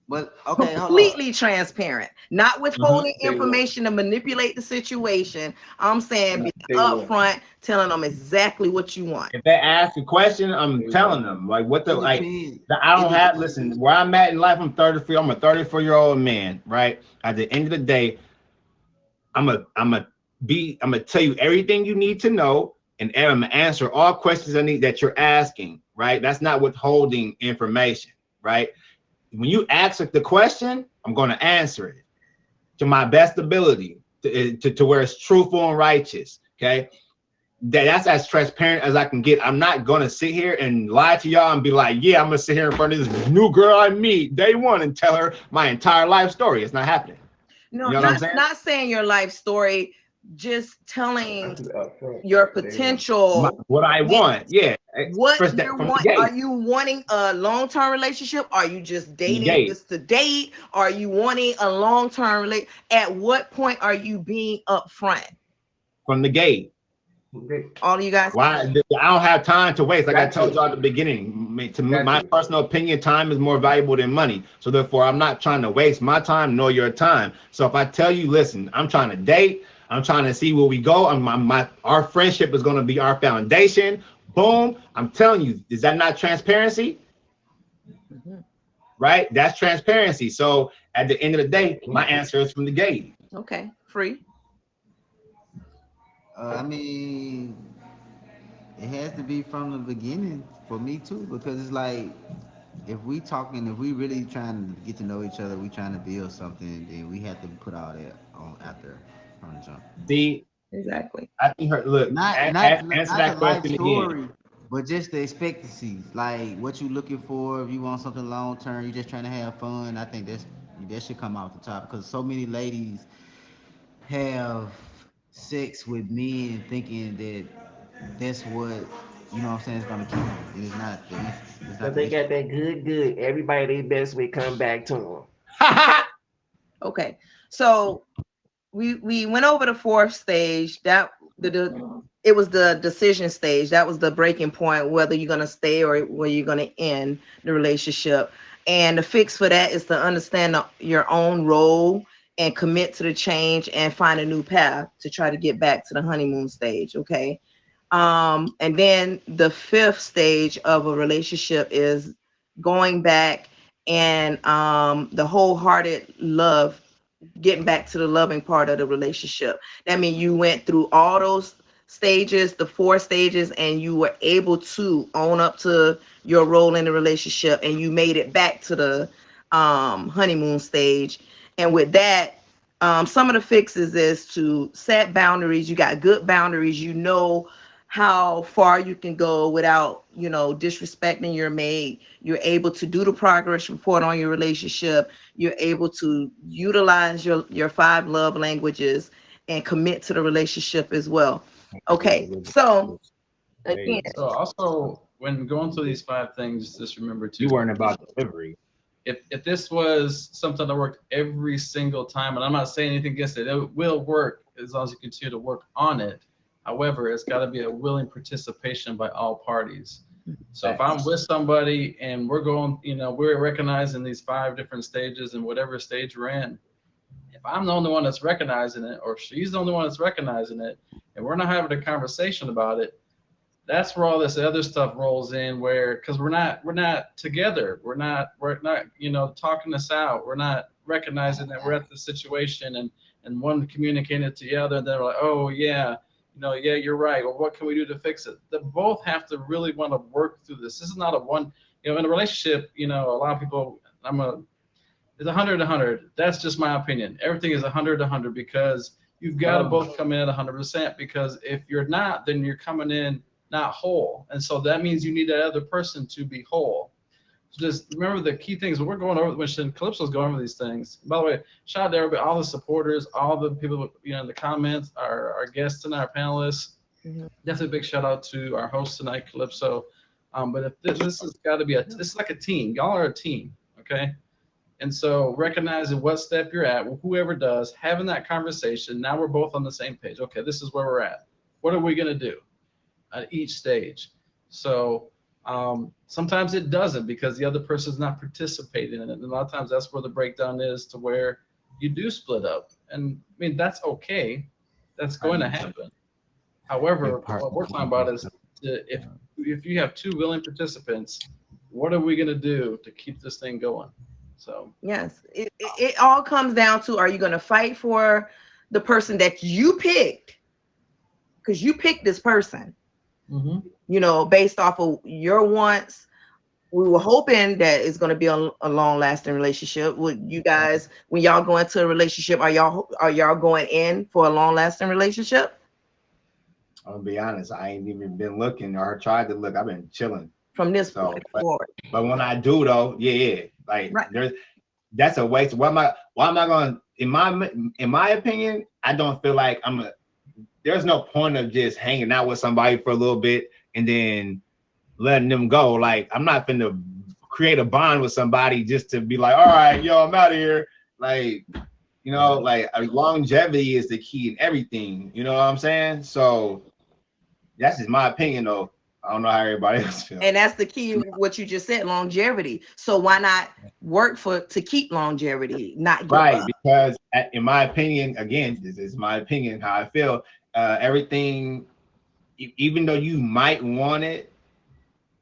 Speaker 4: But okay, hold on.
Speaker 1: completely transparent, not
Speaker 3: Mhm.
Speaker 1: withholding
Speaker 6: Day one.
Speaker 1: information to manipulate the situation? I'm saying be
Speaker 6: Day one.
Speaker 1: upfront, telling them exactly what you want.
Speaker 3: If they ask a question, I'm
Speaker 6: Day
Speaker 3: telling
Speaker 6: one.
Speaker 3: them like what the
Speaker 4: It
Speaker 3: like.
Speaker 4: depends.
Speaker 3: I
Speaker 4: It
Speaker 3: don't have.
Speaker 4: depends.
Speaker 3: Listen, where I'm at in life, I'm 34. I'm a 34-year-old man, right? At the end of the day, I'm gonna tell you everything you need to know, and I'm gonna answer all questions I need that you're asking, right? That's not withholding information, right? When you ask the question, I'm gonna answer it. to my best ability to where it's truthful and righteous. Okay. That's as transparent as I can get. I'm not gonna sit here and lie to y'all and be like, yeah, I'm gonna sit here in front of this new girl I meet day one and tell her my entire life story. It's not happening.
Speaker 1: No,
Speaker 3: You know what I'm saying?
Speaker 1: not saying your life story, just telling
Speaker 6: That's upfront.
Speaker 1: your
Speaker 6: Day one.
Speaker 1: potential.
Speaker 3: What I want, yeah.
Speaker 1: What
Speaker 3: First
Speaker 1: you
Speaker 3: from the
Speaker 1: want?
Speaker 3: gate.
Speaker 1: Are you wanting a long-term relationship? Are you just dating
Speaker 3: Gate.
Speaker 1: just to date? Are you wanting a long-term relationship? At what point are you being upfront?
Speaker 3: From the gate.
Speaker 6: Okay.
Speaker 1: All of you guys.
Speaker 3: Why? I don't have time to waste. Like I
Speaker 6: Got
Speaker 3: told
Speaker 6: to.
Speaker 3: y'all at the beginning, to me,
Speaker 6: Got
Speaker 3: my
Speaker 6: to.
Speaker 3: personal opinion, time is more valuable than money. So therefore, I'm not trying to waste my time nor your time. So if I tell you, listen, I'm trying to date, I'm trying to see where we go. Our friendship is going to be our foundation. Boom. I'm telling you, is that not transparency?
Speaker 1: Mhm.
Speaker 3: Right? That's transparency. So at the end of the day, my answer is from the gate.
Speaker 1: Okay, free.
Speaker 4: I mean, it has to be from the beginning for me too, because it's like if we really trying to get to know each other, we trying to build something, then we have to put all that on out there from the jump.
Speaker 3: See,
Speaker 1: Exactly.
Speaker 3: I think her look, answer
Speaker 4: Not the
Speaker 3: that
Speaker 4: life
Speaker 3: question again.
Speaker 4: story, but just the expectancies, like what you looking for. If you want something long term, you just trying to have fun. I think that should come out the top, because so many ladies have sex with men thinking that that's what what I'm saying is gonna keep them. And it's not it's
Speaker 6: But
Speaker 4: not the
Speaker 6: they
Speaker 4: issue.
Speaker 6: got that good. Everybody they best way come back to them.
Speaker 1: Okay. So we went over the fourth stage. That it was the decision stage. That was the breaking point, whether you're gonna stay or whether you're gonna end the relationship. And the fix for that is to understand your own role and commit to the change and find a new path to try to get back to the honeymoon stage. Okay. And then the fifth stage of a relationship is going back and the wholehearted love, getting back to the loving part of the relationship. That means you went through all those stages, the four stages, and you were able to own up to your role in the relationship, and you made it back to the honeymoon stage. And with that, some of the fixes is to set boundaries. You got good boundaries. You know how far you can go without, disrespecting your mate. You're able to do the progress report on your relationship. You're able to utilize your five love languages and commit to the relationship as well. Okay, so again,
Speaker 2: So also, when going through these five things, just remember too.
Speaker 3: You weren't about delivery.
Speaker 2: If this was something that worked every single time, and I'm not saying anything against it, it will work as long as you continue to work on it. However, it's got to be a willing participation by all parties. So if I'm with somebody and we're going, we're recognizing these five different stages and whatever stage we're in, if I'm the only one that's recognizing it, or she's the only one that's recognizing it, and we're not having a conversation about it, that's where all this other stuff rolls in, where because we're not together, we're not talking this out, we're not recognizing that we're at the situation, and one communicating it to the other, and they're like, oh yeah, yeah, you're right, well, what can we do to fix it? They both have to really want to work through this. This is not a one, in a relationship, a lot of people, it's 100 That's just my opinion. Everything is 100 because you've got to both come in at 100%, because if you're not, then you're coming in not whole. And so that means you need that other person to be whole. So just remember the key things. When we're going over, when Calypso's going over these things, by the way, shout out to everybody, all the supporters, all the people, in the comments, our guests and our panelists.
Speaker 1: Mhm.
Speaker 2: Definitely a big shout out to our host tonight, Calypso. But if this has got to be this is like a team. Y'all are a team, okay? And so recognizing what step you're at, whoever does, having that conversation. Now we're both on the same page. Okay, this is where we're at. What are we going to do at each stage? So sometimes it doesn't, because the other person's not participating in it. And a lot of times that's where the breakdown is, to where you do split up. And I mean, that's okay. That's going to happen. However, what we're talking about is if you have two willing participants, what are we going to do to keep this thing going? So
Speaker 1: yes, it all comes down to, are you going to fight for the person that you picked? Because you picked this person,
Speaker 2: mm-hmm.
Speaker 1: based off of your wants, we were hoping that it's going to be a long lasting relationship. Would you guys, when y'all go into a relationship, are y'all going in for a long lasting relationship?
Speaker 3: I'm gonna be honest, I ain't even been looking or tried to look. I've been chilling.
Speaker 1: From this
Speaker 3: So,
Speaker 1: point forward.
Speaker 3: but when I do though, yeah, like
Speaker 1: Right.
Speaker 3: that's a waste. Why am I going? In my opinion, I don't feel like there's no point of just hanging out with somebody for a little bit and then letting them go. Like, I'm not finna create a bond with somebody just to be like, all right, yo, I'm out of here. Like, like longevity is the key in everything. You know what I'm saying? So that's just my opinion, though. I don't know how everybody else feels.
Speaker 1: And that's the key of what you just said, longevity. So why not work to keep longevity, not give
Speaker 3: Right,
Speaker 1: up?
Speaker 3: because in my opinion, again, this is my opinion, how I feel. Everything, even though you might want it,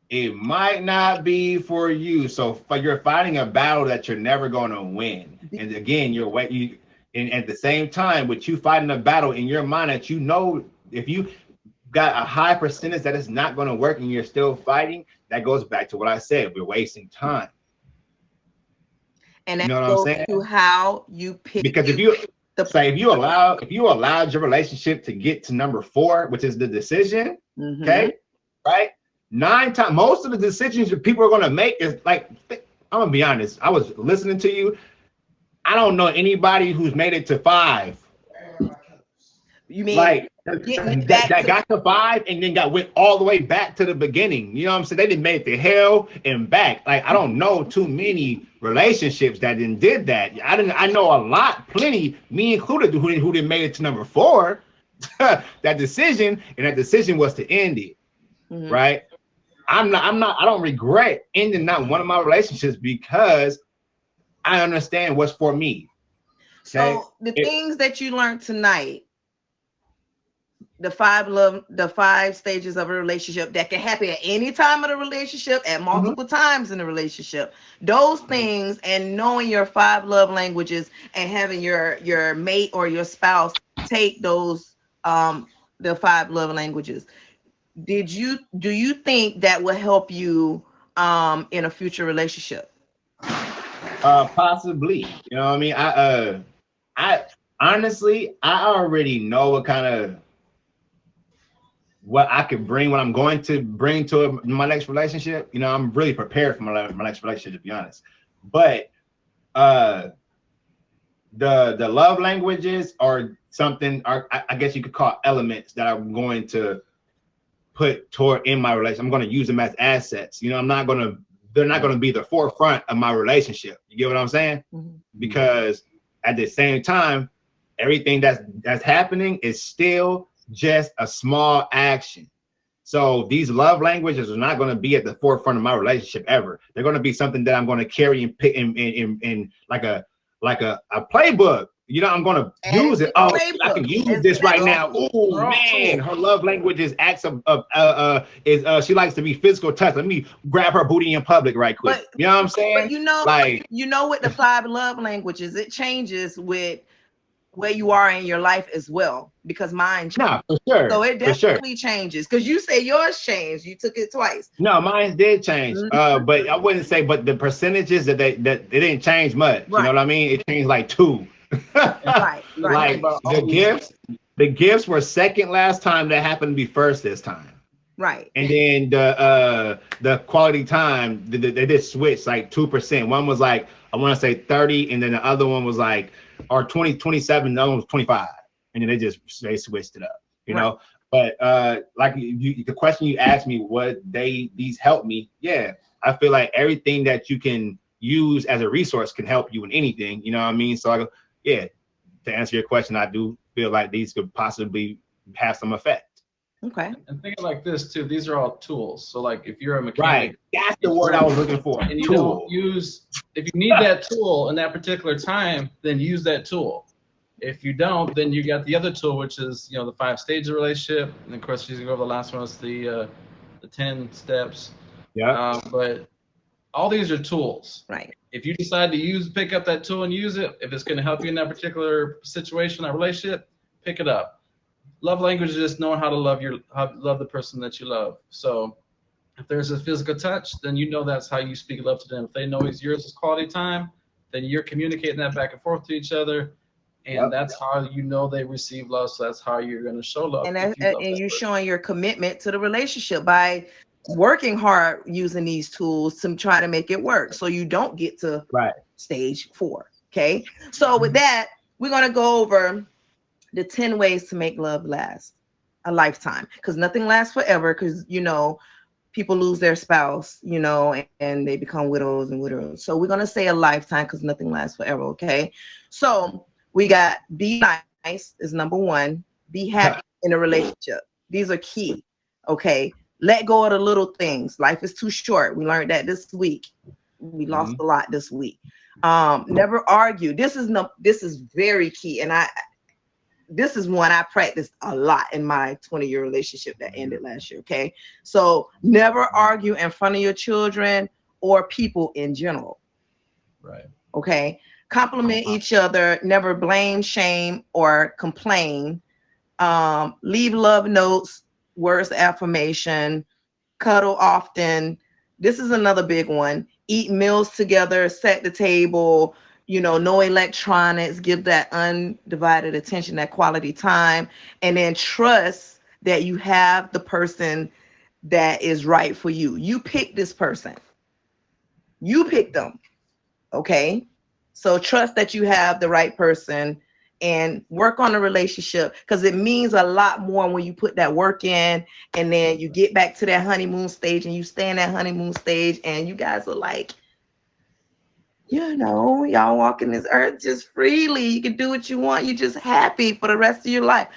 Speaker 3: it might not be for you. So you're fighting a battle that you're never going to win. And again, and at the same time, with you fighting a battle in your mind that if you got a high percentage that it's not going to work and you're still fighting, that goes back to what I said. We're wasting time.
Speaker 1: And that
Speaker 3: what I'm
Speaker 1: goes
Speaker 3: saying?
Speaker 1: to how you pick.
Speaker 3: Because if you allowed your relationship to get to number 4, which is the decision, okay, right? 9 times, most of the decisions that people are going to make is like, I'm gonna be honest. I was listening to you. I don't know anybody who's made it to 5.
Speaker 1: You mean
Speaker 3: like that got to 5 and then went all the way back to the beginning? You know what I'm saying? They didn't make it to hell and back. Like, I don't know too many relationships that did that. I know a lot, plenty, me included, who didn't make it to number 4. that decision was to end it. Right? I don't regret ending not one of my relationships because I understand what's for me. Okay?
Speaker 1: So the things that you learned tonight, the 5 stages of a relationship that can happen at any time of the relationship, at multiple times in the relationship, those things, and knowing your 5 love languages and having your mate or your spouse take those the 5 love languages. Do you think that will help you in a future relationship?
Speaker 3: Possibly. You know what I mean? I honestly, I already know what I could bring, what I'm going to bring to my next relationship. You know, I'm really prepared for my next relationship, to be honest. But the love languages are something, I guess you could call elements that I'm going to put toward in my relationship. I'm going to use them as assets. You know, they're not going to be the forefront of my relationship. You get what I'm saying? Because at the same time, everything that's happening is still just a small action. So these love languages are not going to be at the forefront of my relationship ever. They're going to be something that I'm going to carry and pick in like a playbook. You know, I'm going to use it. Oh, I can use this right now. Oh man, her love language is acts of she likes to be physical touch. Let me grab her booty in public right quick. You know what I'm saying?
Speaker 1: But with the 5 love languages, it changes with where you are in your life as well, because mine changed.
Speaker 3: No, for sure.
Speaker 1: So it definitely changes, because you say yours changed. You took it twice.
Speaker 3: No, mine did change. But I wouldn't say, but the percentages that it didn't change much. Right. You know what I mean? It changed like 2.
Speaker 1: Right.
Speaker 3: Like the gifts were second last time. That happened to be first this time.
Speaker 1: Right.
Speaker 3: And then the quality time, they did switch like 2%. One was like, I want to say 30, and then the other one was like, or 27, the other one was 25. And then they switched it up, you know? But like the question you asked me, these help me. Yeah, I feel like everything that you can use as a resource can help you in anything, you know what I mean? So I go, yeah, to answer your question, I do feel like these could possibly have some effect.
Speaker 1: Okay.
Speaker 2: And think like this too, these are all tools. So like if you're a mechanic,
Speaker 3: right, that's the word I was looking for.
Speaker 2: And you don't if you need that tool in that particular time, then use that tool. If you don't, then you got the other tool, which is, the 5 stages of relationship. And of course, she's gonna go over the last one, is the 10 steps.
Speaker 3: Yeah.
Speaker 2: But all these are tools.
Speaker 1: Right.
Speaker 2: If you decide to pick up that tool and use it, if it's gonna help you in that particular situation, that relationship, pick it up. Love language is just knowing how to love the person that you love. So If there's a physical touch, then you know that's how you speak love to them. If they know it's yours is quality time, then you're communicating that back and forth to each other, and
Speaker 3: Yep.
Speaker 2: that's how you know they receive love. So that's how you're going to show love
Speaker 1: And
Speaker 2: if you love
Speaker 1: and
Speaker 2: that
Speaker 1: you're
Speaker 2: person.
Speaker 1: showing your commitment to the relationship by working hard using these tools to try to make it work so you don't get to
Speaker 3: Right.
Speaker 1: stage 4. Okay, so with that, we're going to go over the 10 ways to make love last a lifetime, because nothing lasts forever, because people lose their spouse, and they become widows and widows. So we're going to say a lifetime because nothing lasts forever. Okay, so we got be nice is number 1. Be happy in a relationship. These are key. Okay, let go of the little things. Life is too short. We learned that this week. We lost a lot this week. Never argue. This is very key, and this is one I practiced a lot in my 20-year relationship that ended last year. Okay, so never argue in front of your children or people in general.
Speaker 2: Right.
Speaker 1: Okay, compliment each other. Never blame, shame, or complain. Leave love notes, words of affirmation. Cuddle often. This is another big one. Eat meals together, set the table, no electronics, give that undivided attention, that quality time, and then trust that you have the person that is right for you. You pick this person. You pick them. Okay? So trust that you have the right person and work on the relationship, because it means a lot more when you put that work in and then you get back to that honeymoon stage and you stay in that honeymoon stage and you guys are like, y'all walking this earth just freely. You can do what you want. You're just happy for the rest of your life.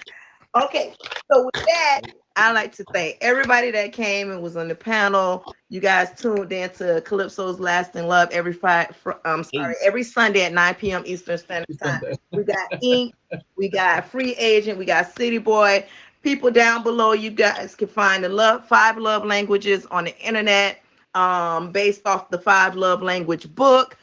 Speaker 1: Okay, so with that, I like to thank everybody that came and was on the panel. You guys tuned in to Calypso's Lasting Love every every Sunday at 9 p.m. Eastern Standard Time. We got Ink, we got Free Agent, we got City Boy. People down below, you guys can find the 5 love languages on the internet, based off the 5 love language book.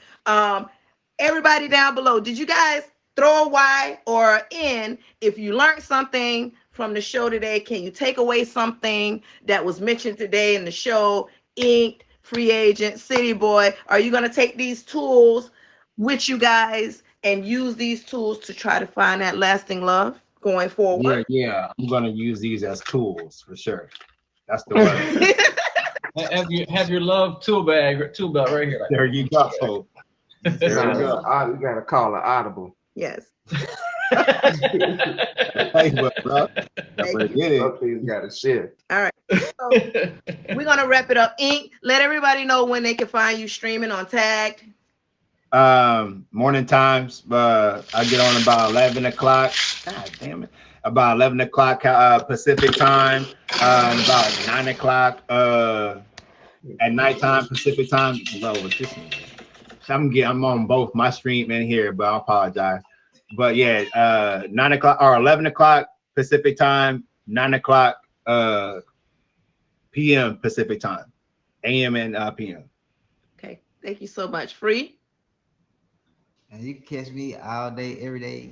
Speaker 1: Everybody down below, did you guys throw a Y or N if you learned something from the show today? Can you take away something that was mentioned today in the show? Ink, Free Agent, City Boy, are you going to take these tools with you guys and use these tools to try to find that lasting love going forward?
Speaker 3: Yeah. I'm gonna use these as tools for sure. That's the word.
Speaker 2: Have your love tool belt right here.
Speaker 3: There you go. There you go.
Speaker 6: You gotta call an audible.
Speaker 1: Yes.
Speaker 3: Hey, bro.
Speaker 1: Thank
Speaker 3: Get it.
Speaker 6: Something's gotta shift.
Speaker 1: All right. So we're going to wrap it up. Ink, let everybody know when they can find you streaming on Tagged.
Speaker 3: Morning times. I get on about 11 o'clock. God damn it. About 11 o'clock Pacific time. About 9 o'clock at nighttime Pacific time. Bro, I'm on both my stream and here, but I apologize. But yeah, 9 o'clock or 11 o'clock Pacific time, 9 o'clock p.m. Pacific time, a.m. and p.m.
Speaker 1: Okay. Thank you so much. Free.
Speaker 4: And you can catch me all day, every day.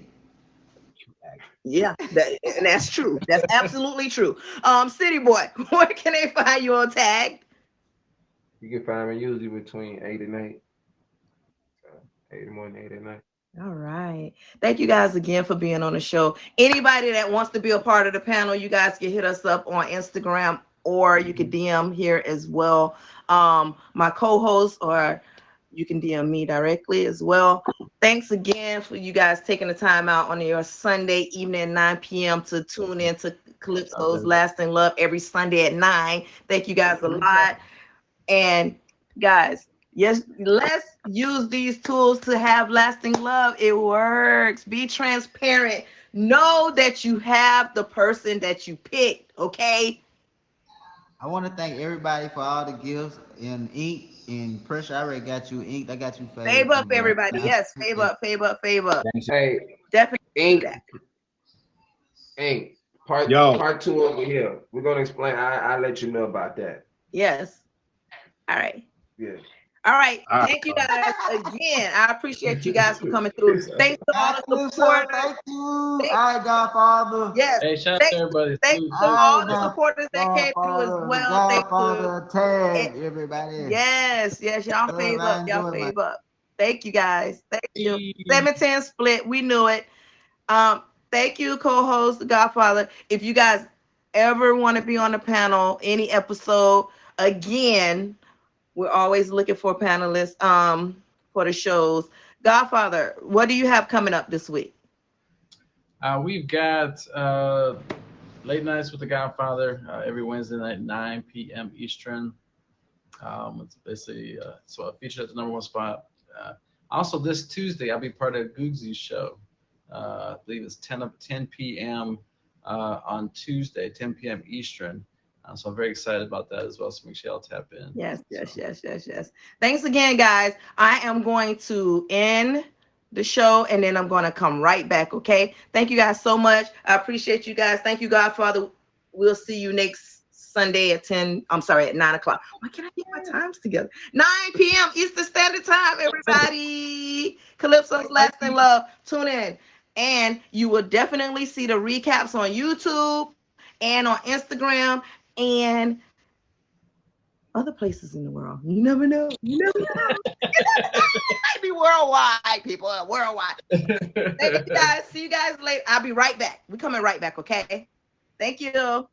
Speaker 1: Yeah, and that's true. That's absolutely true. City Boy, where can they find you on Tagged?
Speaker 6: You can find me usually between 8 and 8. 8 in the morning, 8 at night.
Speaker 1: All right. Thank you guys again for being on the show. Anybody that wants to be a part of the panel, you guys can hit us up on Instagram or you can DM here as well. My co-host, or you can DM me directly as well. Thanks again for you guys taking the time out on your Sunday evening at 9 p.m. to tune in to Calypso's Lasting Love every Sunday at 9. Thank you guys a lot. And guys, yes, let's use these tools to have lasting love. It works. Be transparent. Know that you have the person that you picked, okay?
Speaker 4: I want to thank everybody for all the gifts and Ink and Pressure. I already got you Ink. I got you
Speaker 1: Fave up, everybody. Yes, fave up, fave up, fave up.
Speaker 6: Hey,
Speaker 1: Definitely do
Speaker 6: Ink,
Speaker 1: that.
Speaker 6: Ink, part 2 over here. We're gonna explain. I'll let you know about that.
Speaker 1: Yes. All right.
Speaker 6: Yeah.
Speaker 1: All right.
Speaker 6: All right.
Speaker 1: Thank you guys again. I appreciate you guys for coming through. Thanks to all the
Speaker 4: Calypso,
Speaker 1: supporters.
Speaker 4: thank you. All
Speaker 1: Thank-
Speaker 4: right, Godfather.
Speaker 1: Yes.
Speaker 2: Hey, shout out
Speaker 1: Thanks,
Speaker 2: to everybody.
Speaker 1: thanks
Speaker 2: Salute,
Speaker 1: to
Speaker 2: salute.
Speaker 1: all
Speaker 4: All
Speaker 1: the
Speaker 4: right,
Speaker 1: supporters that came through as
Speaker 4: Godfather,
Speaker 1: well. Thank you.
Speaker 4: Godfather, tag everybody.
Speaker 1: Yes, y'all
Speaker 4: Love,
Speaker 1: fave
Speaker 4: I
Speaker 1: up. Y'all
Speaker 4: enjoy my.
Speaker 1: fave up. Thank you guys. Thank you.
Speaker 2: Hey.
Speaker 1: 7-10 split. We knew it. Thank you, co-host, the Godfather. If you guys ever want to be on the panel, any episode, again, we're always looking for panelists for the shows. Godfather, what do you have coming up this week?
Speaker 2: We've got Late Nights with the Godfather every Wednesday night, 9 p.m. Eastern. It's basically so it featured at the #1 spot. Also, this Tuesday, I'll be part of Googsy's show. I believe it's 10 p.m. On Tuesday, 10 p.m. Eastern. So I'm very excited about that as well. So make sure y'all tap in.
Speaker 1: Yes. Thanks again, guys. I am going to end the show and then I'm going to come right back. Okay. Thank you guys so much. I appreciate you guys. Thank you, Godfather. We'll see you next Sunday at 9 o'clock. Why can't I get my times together? 9 p.m. Eastern Standard Time, everybody. Calypso's Lasting Love. Tune in. And you will definitely see the recaps on YouTube and on Instagram and other places in the world. You never know. You never know. It might be worldwide, people. Worldwide. Thank you guys. See you guys later. I'll be right back. We're coming right back, okay? Thank you.